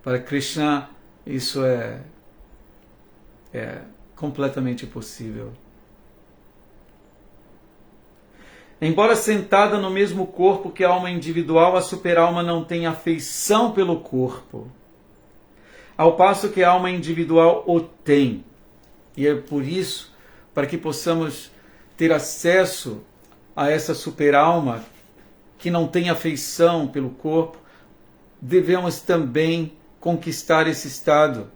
para Krishna isso é completamente possível. Embora sentada no mesmo corpo que a alma individual, a superalma não tem afeição pelo corpo, ao passo que a alma individual o tem. E é por isso, para que possamos ter acesso a essa superalma que não tem afeição pelo corpo, devemos também conquistar esse estado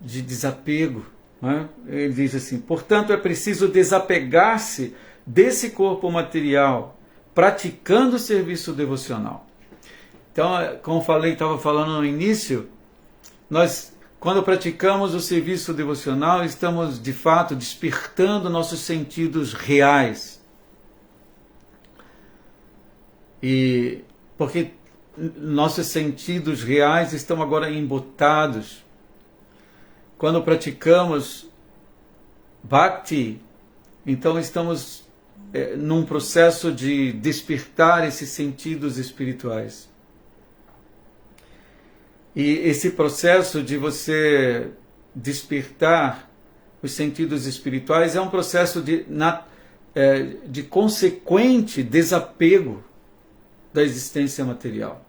de desapego. Né? Ele diz assim: portanto, é preciso desapegar-se desse corpo material, praticando o serviço devocional. Então, como estava falando no início, nós, quando praticamos o serviço devocional, estamos de fato despertando nossos sentidos reais. E porque nossos sentidos reais estão agora embotados. Quando praticamos Bhakti, então estamos num processo de despertar esses sentidos espirituais. E esse processo de você despertar os sentidos espirituais, é um processo de consequente desapego da existência material.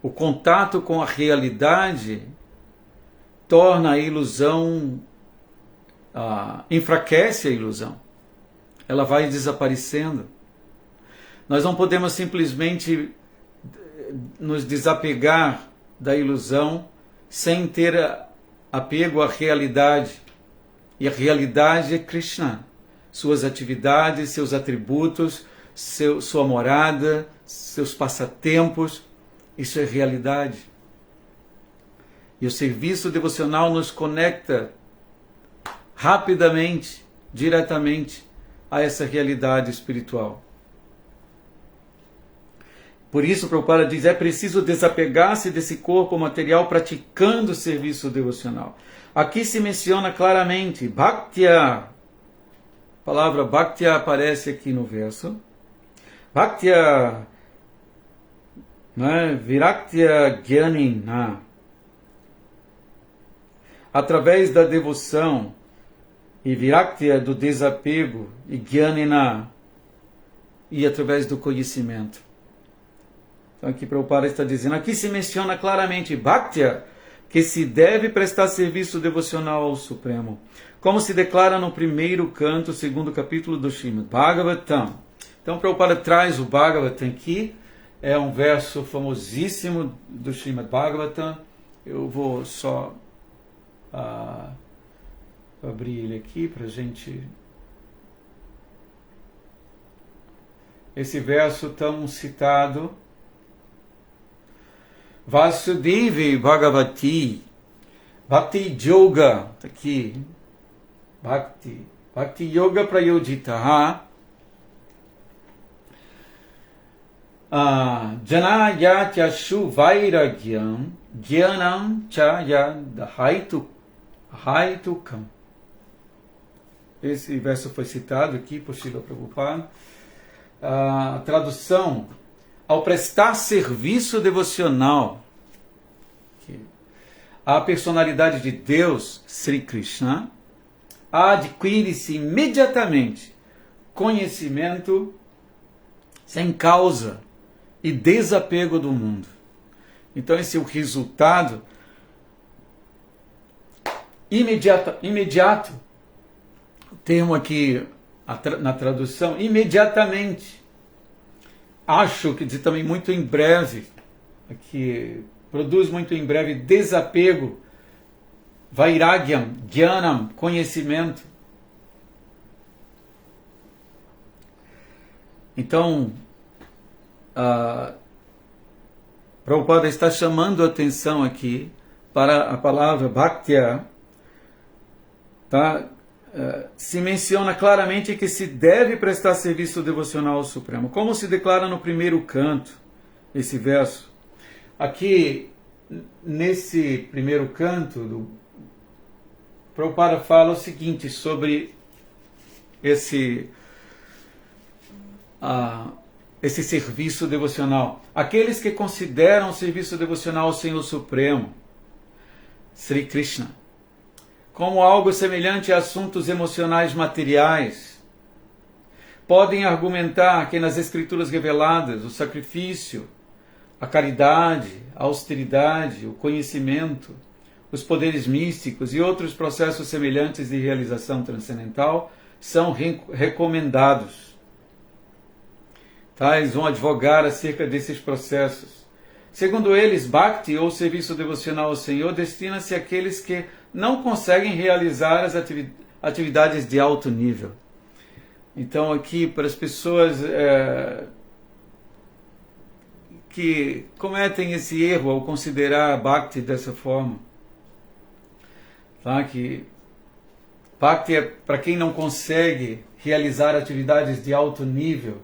O contato com a realidade torna a ilusão, enfraquece a ilusão. Ela vai desaparecendo. Nós não podemos simplesmente nos desapegar da ilusão sem ter apego à realidade. E a realidade é Krishna. Suas atividades, seus atributos, sua morada, seus passatempos. Isso é realidade. E o serviço devocional nos conecta rapidamente, diretamente a essa realidade espiritual. Por isso, Prabhupada diz, é preciso desapegar-se desse corpo material praticando o serviço devocional. Aqui se menciona claramente, Bhaktya. A palavra Bhaktya aparece aqui no verso. Bhaktya, Viraktya Gyanina. Através da devoção, e Viraktya do desapego, e Gyanina, e através do conhecimento. Então aqui Prabhupada está dizendo, aqui se menciona claramente Bhaktya, que se deve prestar serviço devocional ao Supremo, como se declara no primeiro canto, segundo capítulo do Srimad Bhagavatam. Então Prabhupada traz o Bhagavatam aqui, é um verso famosíssimo do Srimad Bhagavatam. Eu vou só abrir ele aqui para a gente... Esse verso tão citado, Vasudevi Bhagavati Bhakti Yoga, tá aqui, Bhakti Yoga Prayojitaha Janayatyashu Vairagyam Gyanam Cha Yadhaitukam. Esse verso foi citado aqui por Srila Prabhupada. A tradução: ao prestar serviço devocional à personalidade de Deus, Sri Krishna, adquire-se imediatamente conhecimento sem causa e desapego do mundo. Então esse é o resultado imediato. O termo aqui na tradução, imediatamente. Acho que diz também muito em breve, que produz muito em breve desapego, vairagyam, jnanam, conhecimento. Então, Prabhupada está chamando a atenção aqui para a palavra bhaktya, tá? Se menciona claramente que se deve prestar serviço devocional ao Supremo, como se declara no primeiro canto, esse verso. Aqui, nesse primeiro canto, Prabhupada fala o seguinte sobre esse serviço devocional. Aqueles que consideram o serviço devocional ao Senhor Supremo, Sri Krishna, como algo semelhante a assuntos emocionais materiais, podem argumentar que nas Escrituras reveladas o sacrifício, a caridade, a austeridade, o conhecimento, os poderes místicos e outros processos semelhantes de realização transcendental são recomendados. Eles vão advogar acerca desses processos. Segundo eles, Bhakti, ou serviço devocional ao Senhor, destina-se àqueles que não conseguem realizar as atividades de alto nível. Então aqui, para as pessoas que cometem esse erro ao considerar Bhakti dessa forma, tá? Que Bhakti é para quem não consegue realizar atividades de alto nível,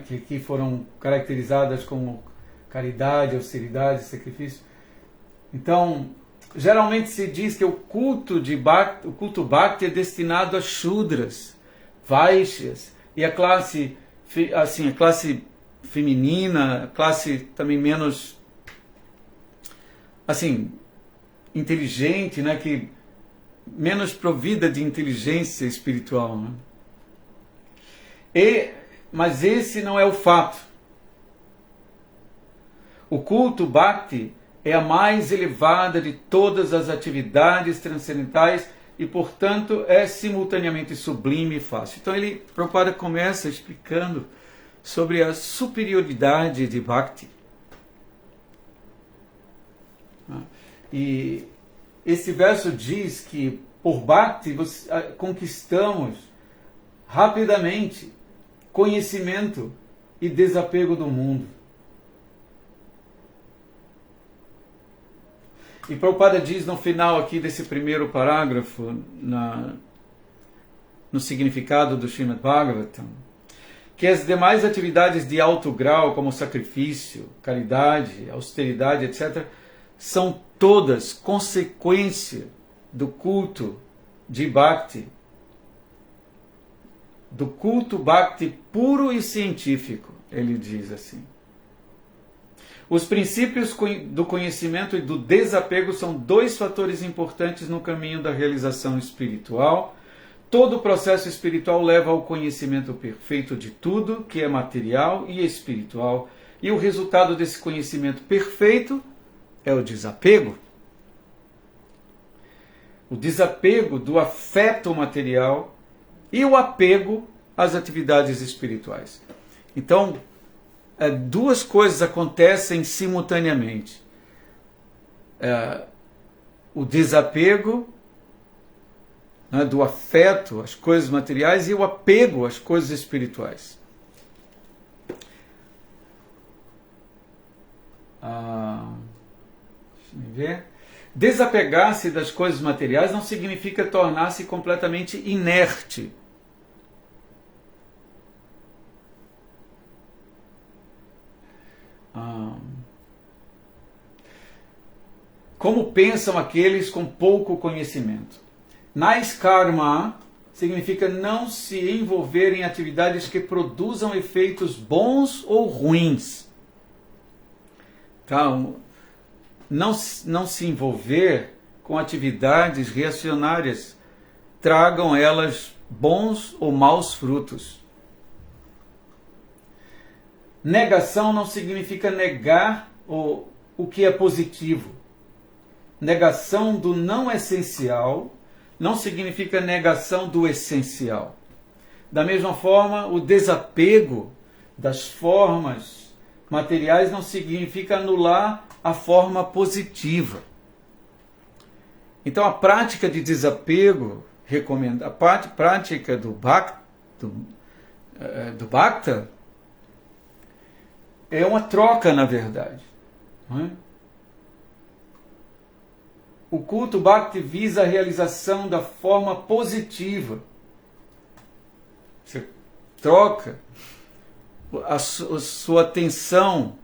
que aqui foram caracterizadas como caridade, austeridade, sacrifício. Então, geralmente se diz que o culto Bhakti é destinado a Shudras, Vaishyas e a classe feminina, classe também menos, assim, inteligente, né, que menos provida de inteligência espiritual, né? Mas esse não é o fato. O culto Bhakti é a mais elevada de todas as atividades transcendentais e, portanto, é simultaneamente sublime e fácil. Então, Prabhupada começa explicando sobre a superioridade de Bhakti. E esse verso diz que por Bhakti conquistamos rapidamente conhecimento e desapego do mundo. E Prabhupada diz no final aqui desse primeiro parágrafo, no significado do Srimad Bhagavatam, que as demais atividades de alto grau, como sacrifício, caridade, austeridade, etc., são todas consequência do culto de Bhakti, do culto Bhakti puro e científico, ele diz assim. Os princípios do conhecimento e do desapego são dois fatores importantes no caminho da realização espiritual. Todo o processo espiritual leva ao conhecimento perfeito de tudo que é material e espiritual, e o resultado desse conhecimento perfeito é o desapego. O desapego do afeto material e o apego às atividades espirituais. Então, duas coisas acontecem simultaneamente. O desapego, né, do afeto às coisas materiais e o apego às coisas espirituais. Deixa eu ver. Desapegar-se das coisas materiais não significa tornar-se completamente inerte. Como pensam aqueles com pouco conhecimento? Naiskarma significa não se envolver em atividades que produzam efeitos bons ou ruins. Então, não se envolver com atividades reacionárias, tragam elas bons ou maus frutos. Negação não significa negar o que é positivo. Negação do não essencial não significa negação do essencial. Da mesma forma, o desapego das formas materiais não significa anular a forma positiva. Então, a prática de desapego, a prática do Bhakta, é uma troca, na verdade. Não é? O culto Bhakti visa a realização da forma positiva. Você troca a sua atenção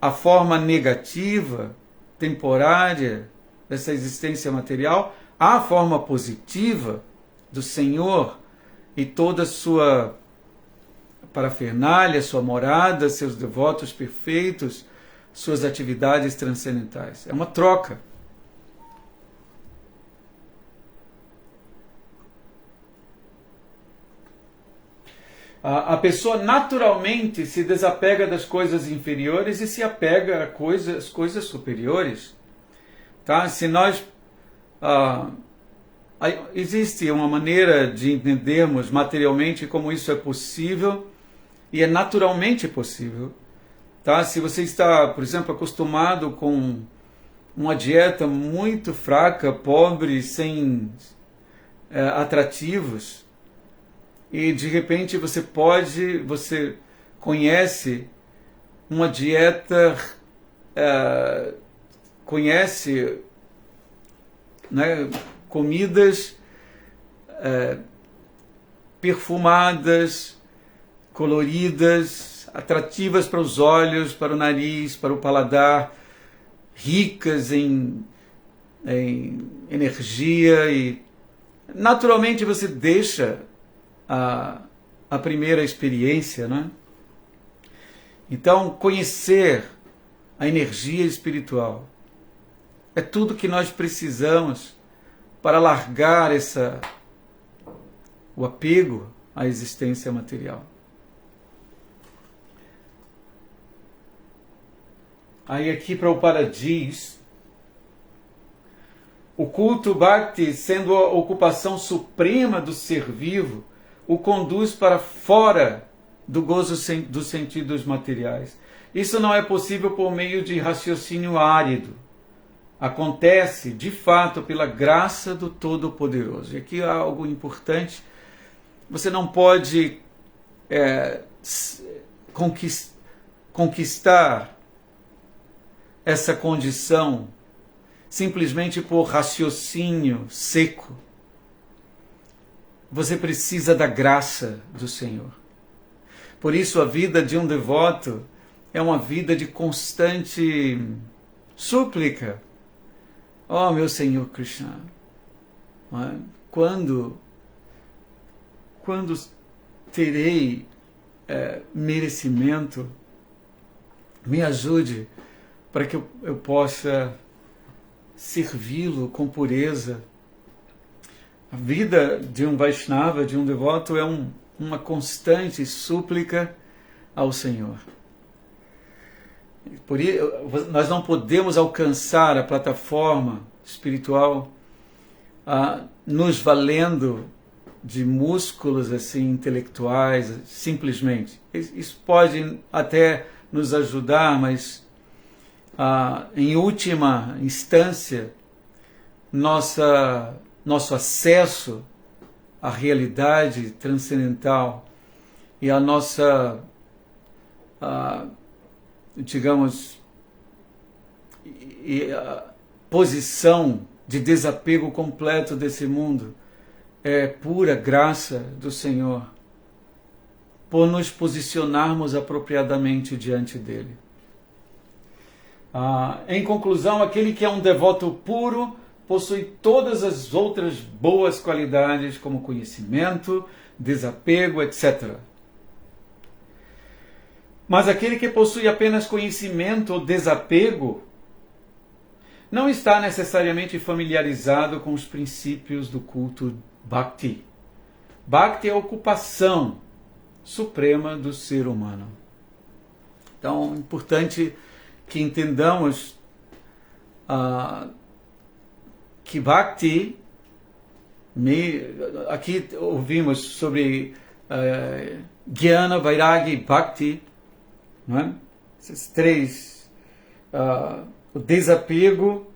à forma negativa, temporária dessa existência material, à forma positiva do Senhor e toda a sua parafernália, sua morada, seus devotos perfeitos, suas atividades transcendentais. É uma troca. A pessoa naturalmente se desapega das coisas inferiores e se apega a coisas superiores. Tá? Se nós... existe uma maneira de entendermos materialmente como isso é possível, e é naturalmente possível. Tá? Se você está, por exemplo, acostumado com uma dieta muito fraca, pobre, sem atrativos, e de repente você conhece uma dieta, conhece, né, comidas perfumadas, coloridas, atrativas para os olhos, para o nariz, para o paladar, ricas em energia, e naturalmente você deixa a primeira experiência, né? Então, conhecer a energia espiritual é tudo que nós precisamos para largar o apego à existência material. Aí aqui Prabhupada diz: o culto Bhakti, sendo a ocupação suprema do ser vivo, o conduz para fora do gozo dos sentidos materiais. Isso não é possível por meio de raciocínio árido. Acontece, de fato, pela graça do Todo-Poderoso. E aqui há algo importante. Você não pode conquistar essa condição simplesmente por raciocínio seco. Você precisa da graça do Senhor. Por isso, a vida de um devoto é uma vida de constante súplica. Oh, meu Senhor Krishna, quando terei merecimento, me ajude para que eu possa servi-lo com pureza. A vida de um Vaishnava, de um devoto, é uma constante súplica ao Senhor. Por isso, nós não podemos alcançar a plataforma espiritual nos valendo de músculos assim intelectuais, simplesmente. Isso pode até nos ajudar, mas em última instância, nosso acesso à realidade transcendental e a nossa, digamos, posição de desapego completo desse mundo é pura graça do Senhor, por nos posicionarmos apropriadamente diante dele. Em conclusão, aquele que é um devoto puro possui todas as outras boas qualidades, como conhecimento, desapego, etc. Mas aquele que possui apenas conhecimento ou desapego não está necessariamente familiarizado com os princípios do culto Bhakti. Bhakti é a ocupação suprema do ser humano. Então, é importante que entendamos que Bhakti, aqui ouvimos sobre Jnana, Vairagya e Bhakti, não é? Esses três, o desapego,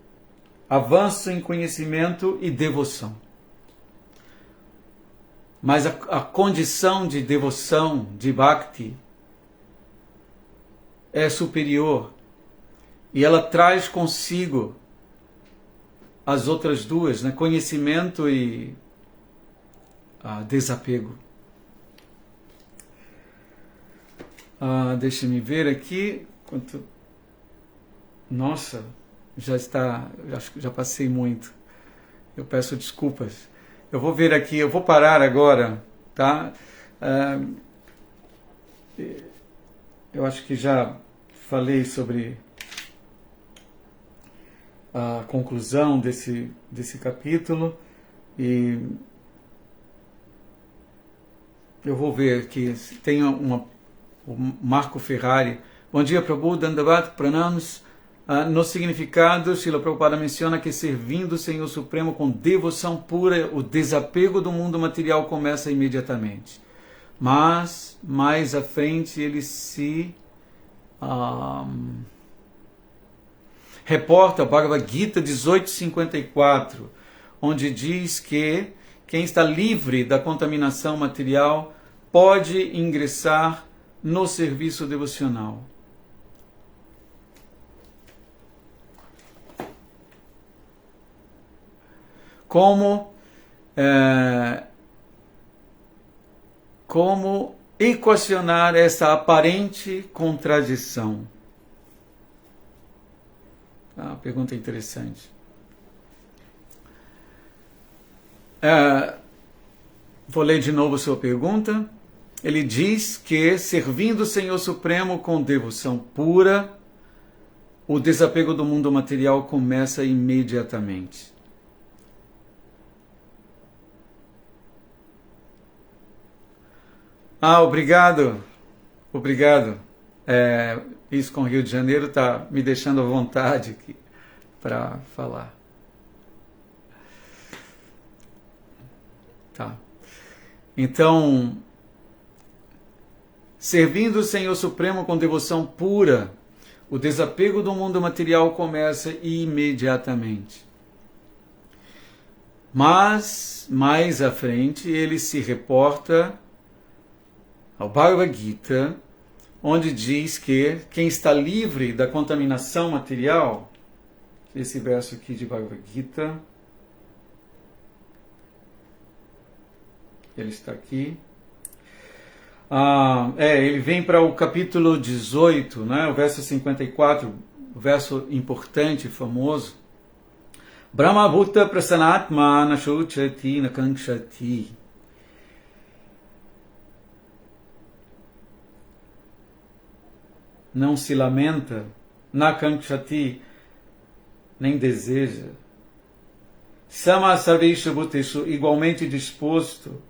avanço em conhecimento e devoção. Mas a condição de devoção, de Bhakti, é superior e ela traz consigo as outras duas, né? Conhecimento e desapego. Deixa-me ver aqui. Nossa, acho que já passei muito. Eu peço desculpas. Eu vou ver aqui, eu vou parar agora, tá? Eu acho que já falei sobre a conclusão desse capítulo e eu vou ver aqui. Tem o Marco Ferrari. Bom dia, Prabhu, Dandavat, Pranams. No significado, Srila Prabhupada menciona que servindo o Senhor Supremo com devoção pura, o desapego do mundo material começa imediatamente. Mas, mais à frente, ele se reporta Bhagavad Gita 18.54, onde diz que quem está livre da contaminação material pode ingressar no serviço devocional. Como equacionar essa aparente contradição? Uma pergunta interessante. Vou ler de novo a sua pergunta. ele diz que, servindo o Senhor Supremo com devoção pura, o desapego do mundo material começa imediatamente. Obrigado. Obrigado. Isso com o Rio de Janeiro está me deixando à vontade aqui para falar. Tá. Então, servindo o Senhor Supremo com devoção pura, o desapego do mundo material começa imediatamente. Mas, mais à frente, ele se reporta ao Bhagavad Gita, onde diz que quem está livre da contaminação material, esse verso aqui de Bhagavad Gita, ele está aqui, ele vem para o capítulo 18, né, o verso 54, o verso importante, famoso, Brahma Bhuta Prasanatma Nashuchati Nakankshati. Não se lamenta, Nakankshati, nem deseja. Sama Sarvesha Bhuteshu, igualmente disposto,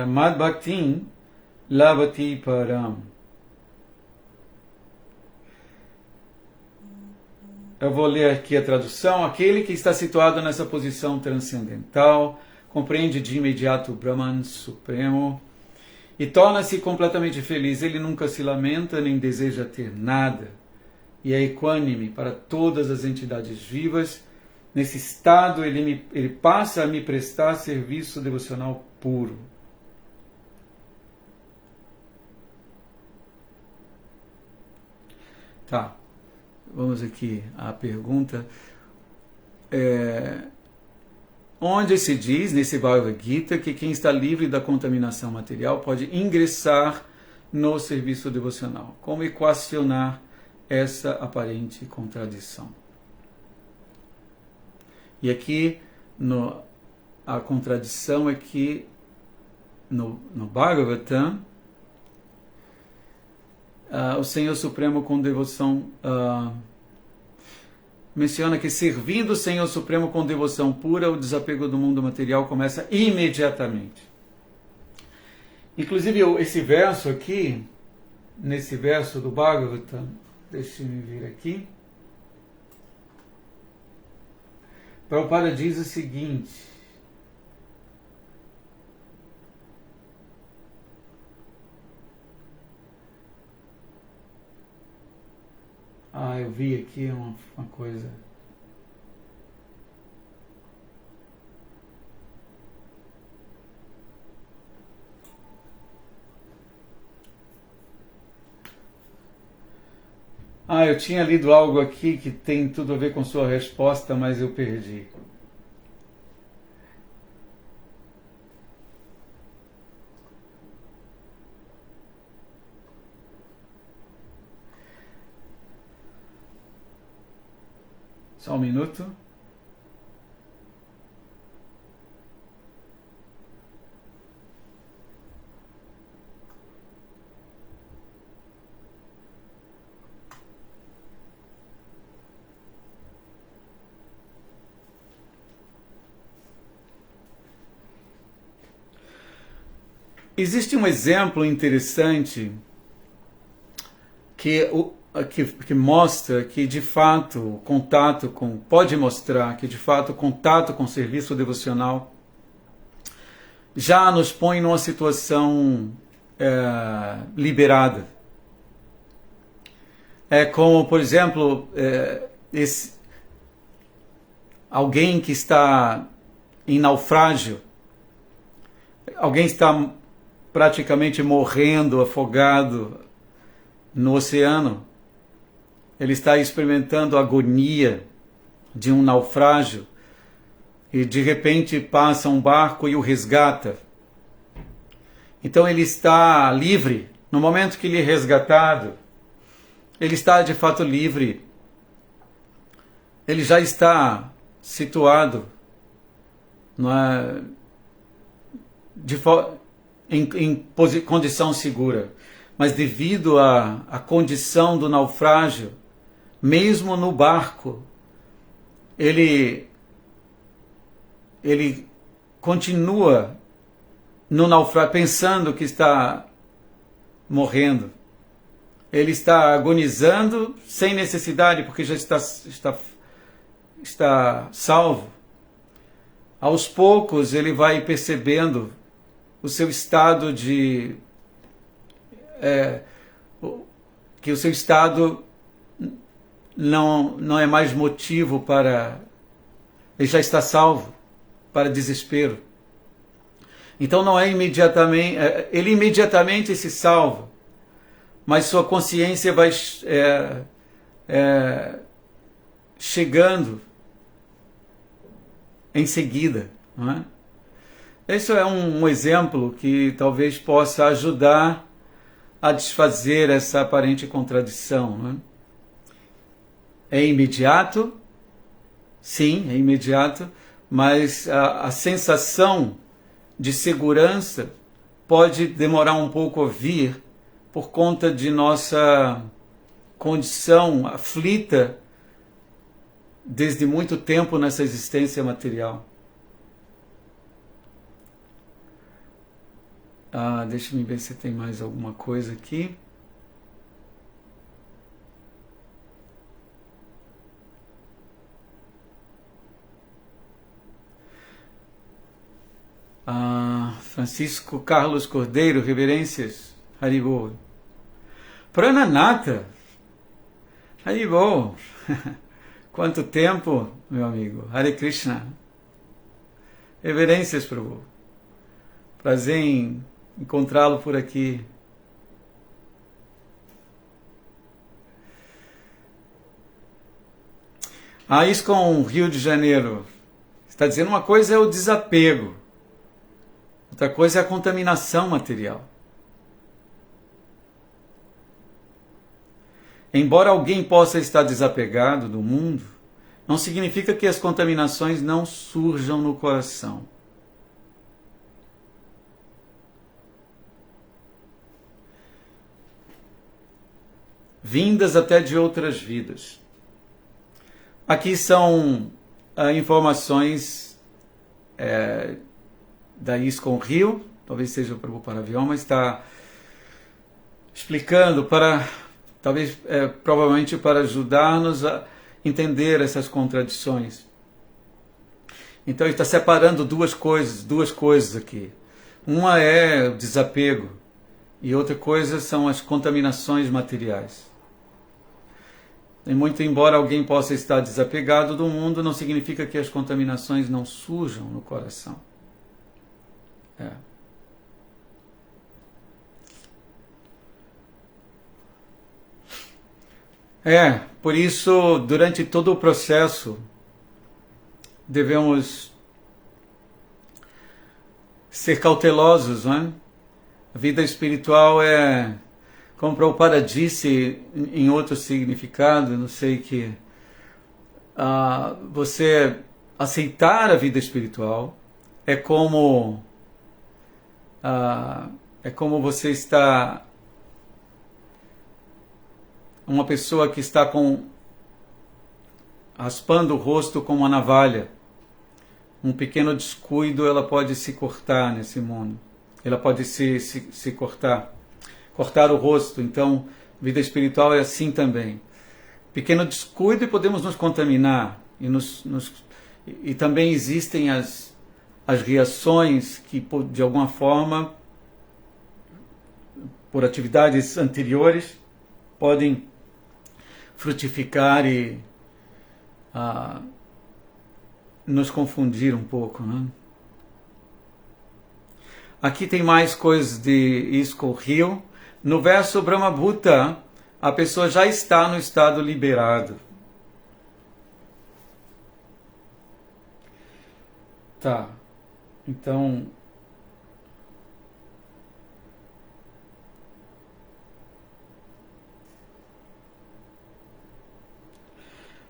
Madbhaktin Labati Param. Eu vou ler aqui a tradução. Aquele que está situado nessa posição transcendental compreende de imediato o Brahman Supremo e torna-se completamente feliz. Ele nunca se lamenta nem deseja ter nada e é equânime para todas as entidades vivas. Nesse estado, ele passa a me prestar serviço devocional puro. Tá, vamos aqui à pergunta. Onde se diz, nesse Bhagavad Gita, que quem está livre da contaminação material pode ingressar no serviço devocional? Como equacionar essa aparente contradição? E aqui, a contradição é que no Bhagavatam, o Senhor Supremo com devoção menciona que servindo o Senhor Supremo com devoção pura, o desapego do mundo material começa imediatamente. Inclusive, esse verso aqui, nesse verso do Bhagavatam, deixe-me vir aqui, Prabhupada diz o seguinte: eu vi aqui uma coisa. Eu tinha lido algo aqui que tem tudo a ver com sua resposta, mas eu perdi. Só um minuto. Existe um exemplo interessante que mostra que, de fato, pode mostrar que, de fato, contato com o serviço devocional já nos põe numa situação liberada. É como, por exemplo, alguém que está em naufrágio, alguém está praticamente morrendo, afogado no oceano. Ele está experimentando a agonia de um naufrágio e de repente passa um barco e o resgata. Então ele está livre. No momento que ele é resgatado, ele está de fato livre. Ele já está situado condição segura, mas devido à condição do naufrágio, mesmo no barco, ele continua no naufrágio, pensando que está morrendo. Ele está agonizando sem necessidade, porque já está salvo. Aos poucos ele vai percebendo o seu estado que o seu estado não é mais motivo para... Ele já está salvo, para desespero. Então não é imediatamente... Ele imediatamente se salva, mas sua consciência vai chegando em seguida, não é? Esse é um exemplo que talvez possa ajudar a desfazer essa aparente contradição, não é? É imediato, sim, é imediato, mas a sensação de segurança pode demorar um pouco a vir por conta de nossa condição aflita desde muito tempo nessa existência material. Deixa-me ver se tem mais alguma coisa aqui. Francisco Carlos Cordeiro, reverências, Haribol. Prananata, Haribol. Quanto tempo, meu amigo. Hare Krishna. Reverências, Prabhu. Prazer em encontrá-lo por aqui. Isso com Rio de Janeiro. Está dizendo uma coisa é o desapego. Outra coisa é a contaminação material. Embora alguém possa estar desapegado do mundo, não significa que as contaminações não surjam no coração. Vindas até de outras vidas. Aqui são informações da ISKCON Rio, talvez seja o Prabhu Paravyoma, está explicando provavelmente para ajudar-nos a entender essas contradições. Então ele está separando duas coisas aqui. Uma é o desapego e outra coisa são as contaminações materiais. E muito embora alguém possa estar desapegado do mundo, não significa que as contaminações não surjam no coração. Por isso, durante todo o processo, devemos ser cautelosos, não é? A vida espiritual é, como Prabhupada disse em outro significado, não sei que você aceitar a vida espiritual é como você está uma pessoa que está raspando o rosto com uma navalha. Um pequeno descuido, ela pode se cortar nesse mundo. Ela pode se cortar o rosto. Então, vida espiritual é assim também. Pequeno descuido e podemos nos contaminar. E também existem as reações que, de alguma forma, por atividades anteriores, podem frutificar e nos confundir um pouco, né? Aqui tem mais coisas de ISKCON Rio. No verso Brahmabhuta, a pessoa já está no estado liberado. Tá. Então,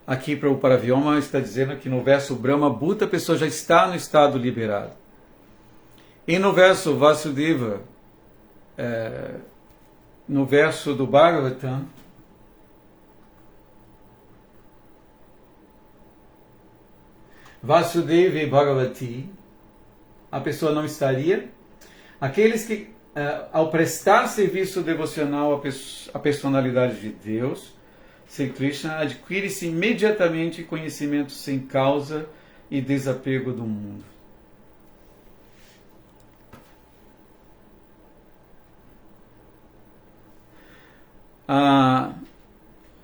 aqui para o Paravyoma está dizendo que no verso Brahmabhuta a pessoa já está no estado liberado. E no verso Vasudeva, no verso do Bhagavatam, Vasudeva e Bhagavati, a pessoa não estaria. Aqueles que, ao prestar serviço devocional à personalidade de Deus, Sri Krishna, adquire-se imediatamente conhecimento sem causa e desapego do mundo.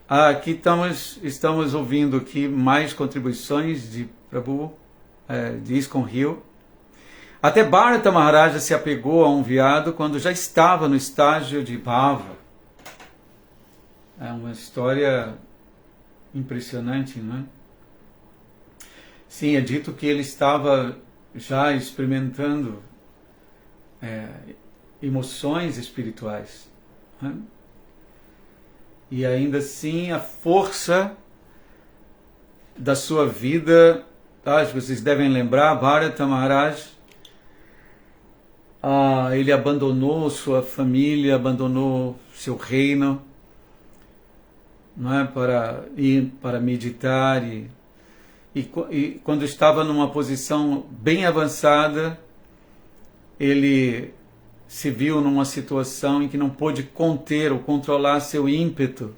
Aqui estamos ouvindo aqui mais contribuições de Prabhu, de ISKCON Rio. Até Bharata Maharaja se apegou a um veado quando já estava no estágio de Bhava. É uma história impressionante, não é? Sim, é dito que ele estava já experimentando emoções espirituais, não é? E ainda assim a força da sua vida, tá? Vocês devem lembrar, Bharata Maharaj, ele abandonou sua família, abandonou seu reino, não é? para meditar e quando estava numa posição bem avançada, ele se viu numa situação em que não pôde conter ou controlar seu ímpeto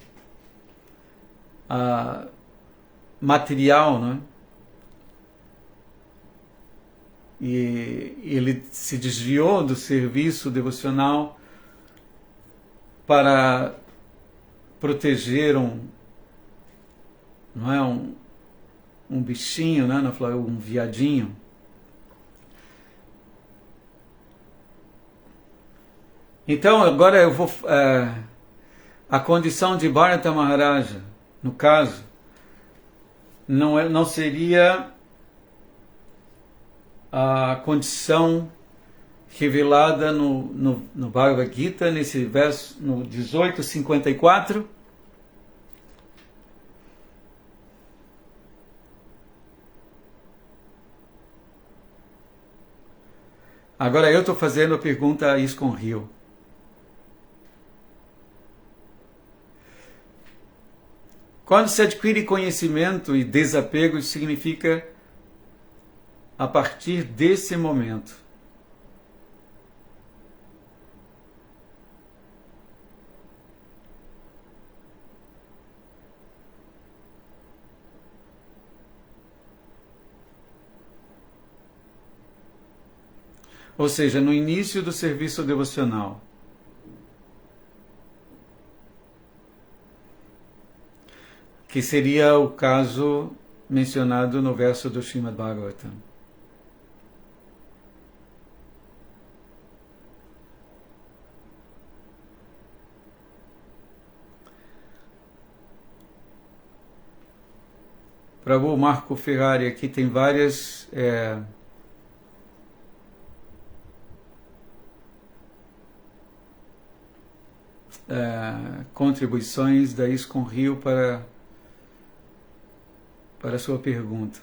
material, né? E ele se desviou do serviço devocional para proteger um bichinho, né? Um viadinho. Então, agora eu vou... a condição de Bharata Maharaja, no caso, não seria a condição revelada no Bhagavad Gita, nesse verso, no 18:54. Agora eu estou fazendo a pergunta a ISKCON Rio. Quando se adquire conhecimento e desapego, isso significa a partir desse momento. Ou seja, no início do serviço devocional. Que seria o caso mencionado no verso do Srimad Bhagavatam. Prabhu Marco Ferrari aqui tem várias contribuições da ISKCON Rio para a sua pergunta.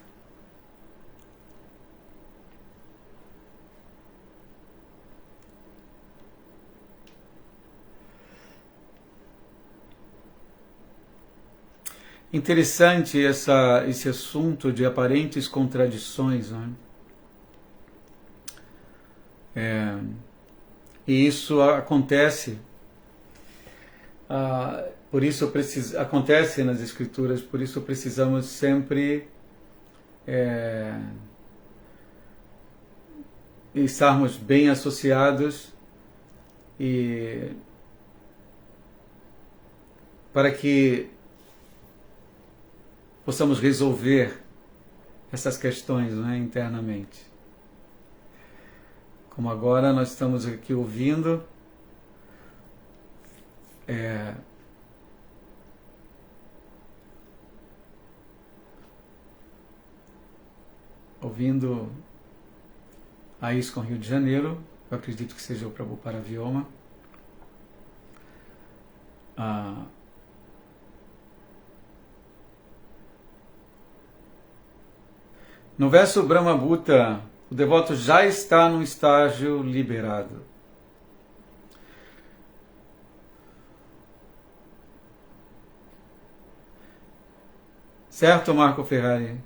Interessante esse assunto de aparentes contradições, né? E isso acontece, por isso acontece nas Escrituras, por isso precisamos sempre estarmos bem associados e para que possamos resolver essas questões, né, internamente. Como agora nós estamos aqui ouvindo, a ISKCON Rio de Janeiro, eu acredito que seja o Prabhu Paravyoma, no verso Brahma Bhuta O devoto já está no estágio liberado. Certo, Marco Ferrari?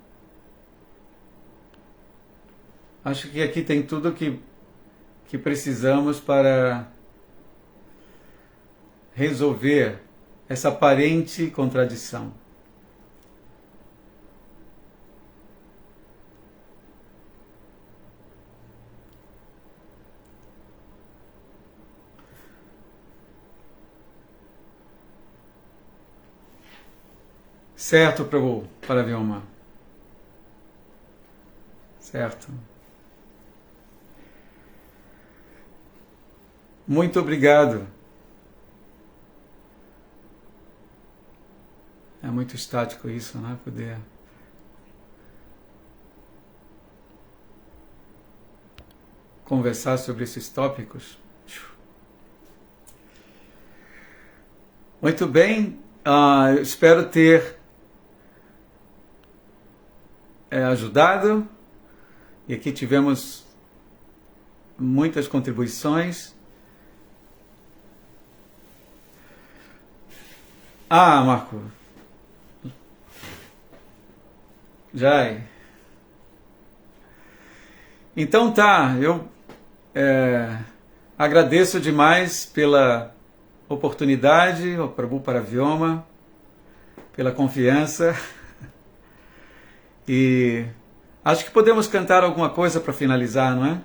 Acho que aqui tem tudo que precisamos para resolver essa aparente contradição. Certo, Prabhu, para Vilma. Certo. Muito obrigado. É muito estático isso, né? Poder conversar sobre esses tópicos. Muito bem, eu espero ter ajudado. E aqui tivemos muitas contribuições. Marco. Jai. Então tá, eu agradeço demais pela oportunidade, ao Prabhu Paravyoma, pela confiança. E acho que podemos cantar alguma coisa para finalizar, não é?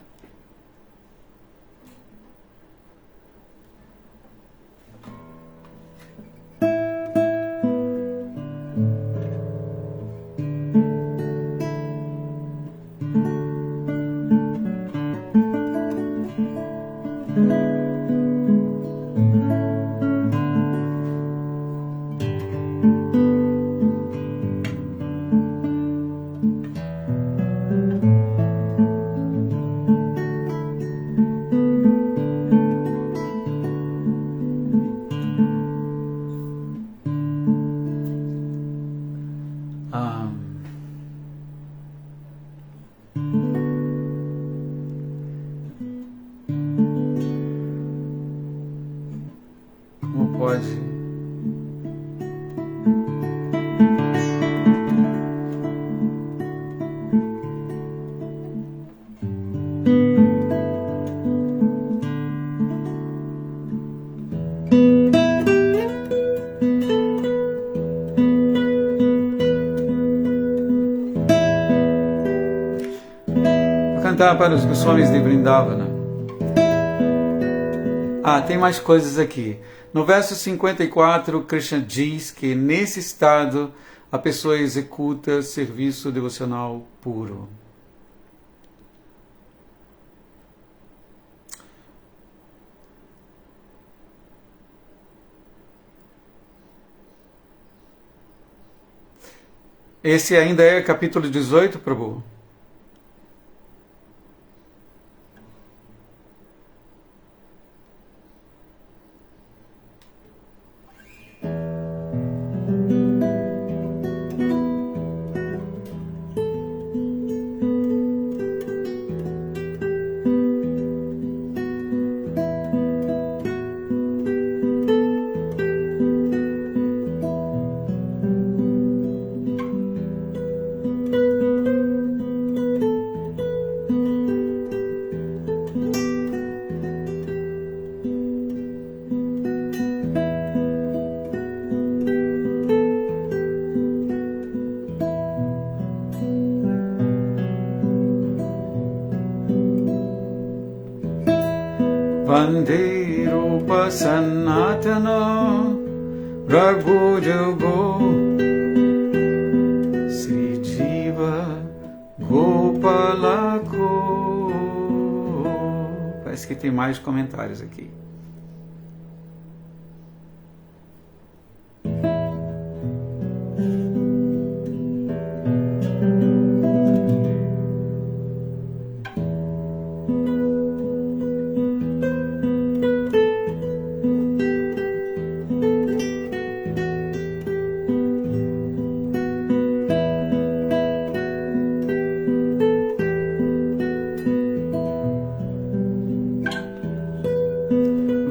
Como pode? Vou cantar para os Goswamis de Vrindavana. Tem mais coisas aqui. No verso 54, Krishna diz que nesse estado a pessoa executa serviço devocional puro. Esse ainda é capítulo 18, Prabhu? Vande Rupa Sanatana Raghujugo Sri Jiva Gopalako. Parece que tem mais comentários aqui.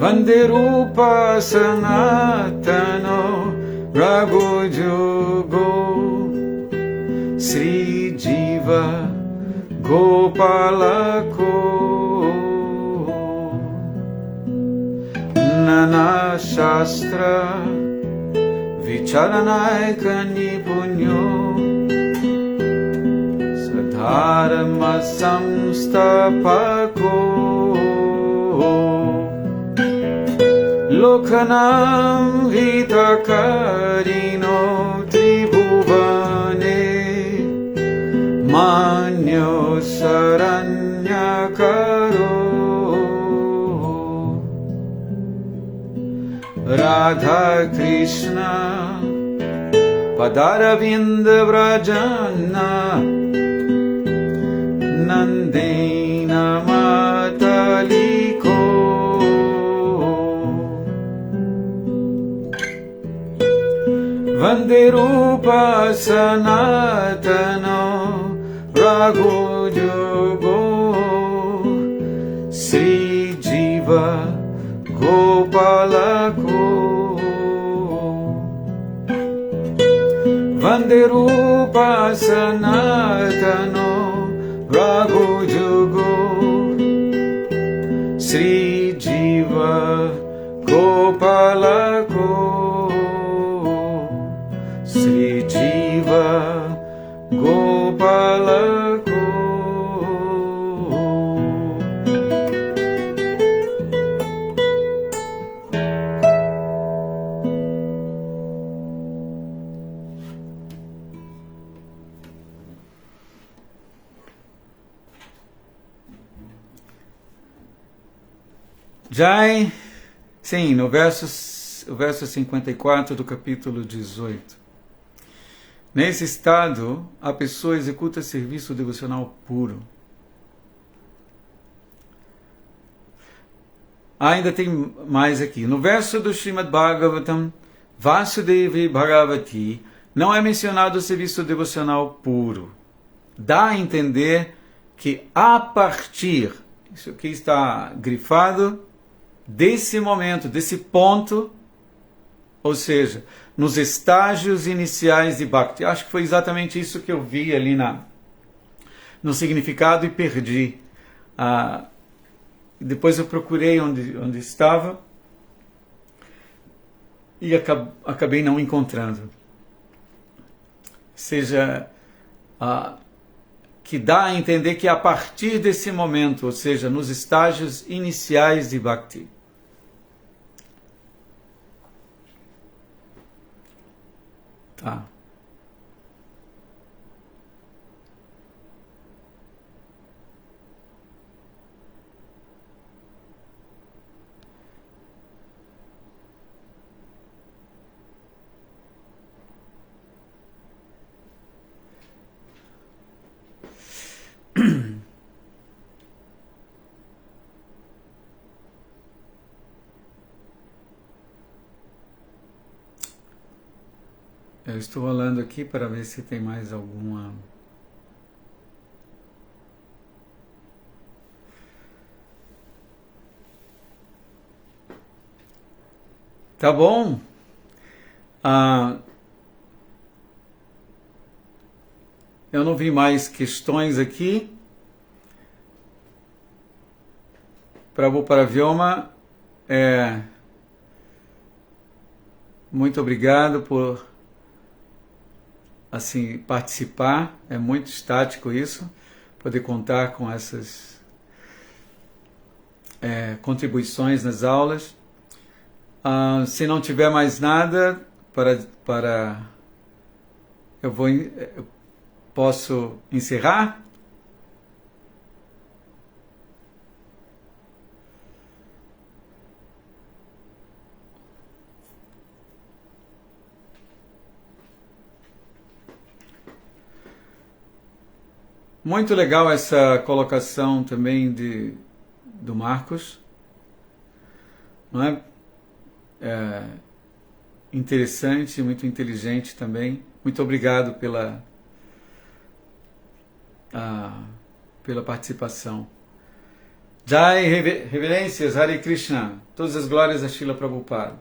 Vanderupa Sanatano Raghujugo Sri Jiva Gopalako Nana Shastra Vicharanaika Nipunyo Sadharma Samstapako Lokhanam Hitakarino Tribhuvane Manyo Saranyakaro Radha Krishna Padaravinda Vrajana Nandena Mataliko Vanderupa Sanatano Raghujugo Sri Jiva Gopalako Vanderupa Sanatano Raghujugo Sri Jiva Gopalako Sri Jiva Gopalako. Jai, sim, no verso 54 do capítulo 18. Nesse estado, a pessoa executa serviço devocional puro. Ainda tem mais aqui. No verso do Srimad Bhagavatam, Vasudevi Bhagavati, não é mencionado o serviço devocional puro. Dá a entender que a partir, isso aqui está grifado, desse momento, desse ponto, ou seja, nos estágios iniciais de Bhakti. Acho que foi exatamente isso que eu vi ali no significado e perdi. Depois eu procurei onde estava e acabei não encontrando. Ou seja, que dá a entender que a partir desse momento, ou seja, nos estágios iniciais de Bhakti. Tá. Eu estou olhando aqui para ver se tem mais alguma... Tá bom? Eu não vi mais questões aqui. Prabhupada Vyoma, muito obrigado por assim participar. É muito estático isso, poder contar com essas contribuições nas aulas. Se não tiver mais nada eu posso encerrar? Muito legal essa colocação também do Marcos, não é? Interessante, muito inteligente também. Muito obrigado pela participação. Jai, reverências, Hare Krishna. Todas as glórias a Srila Prabhupada.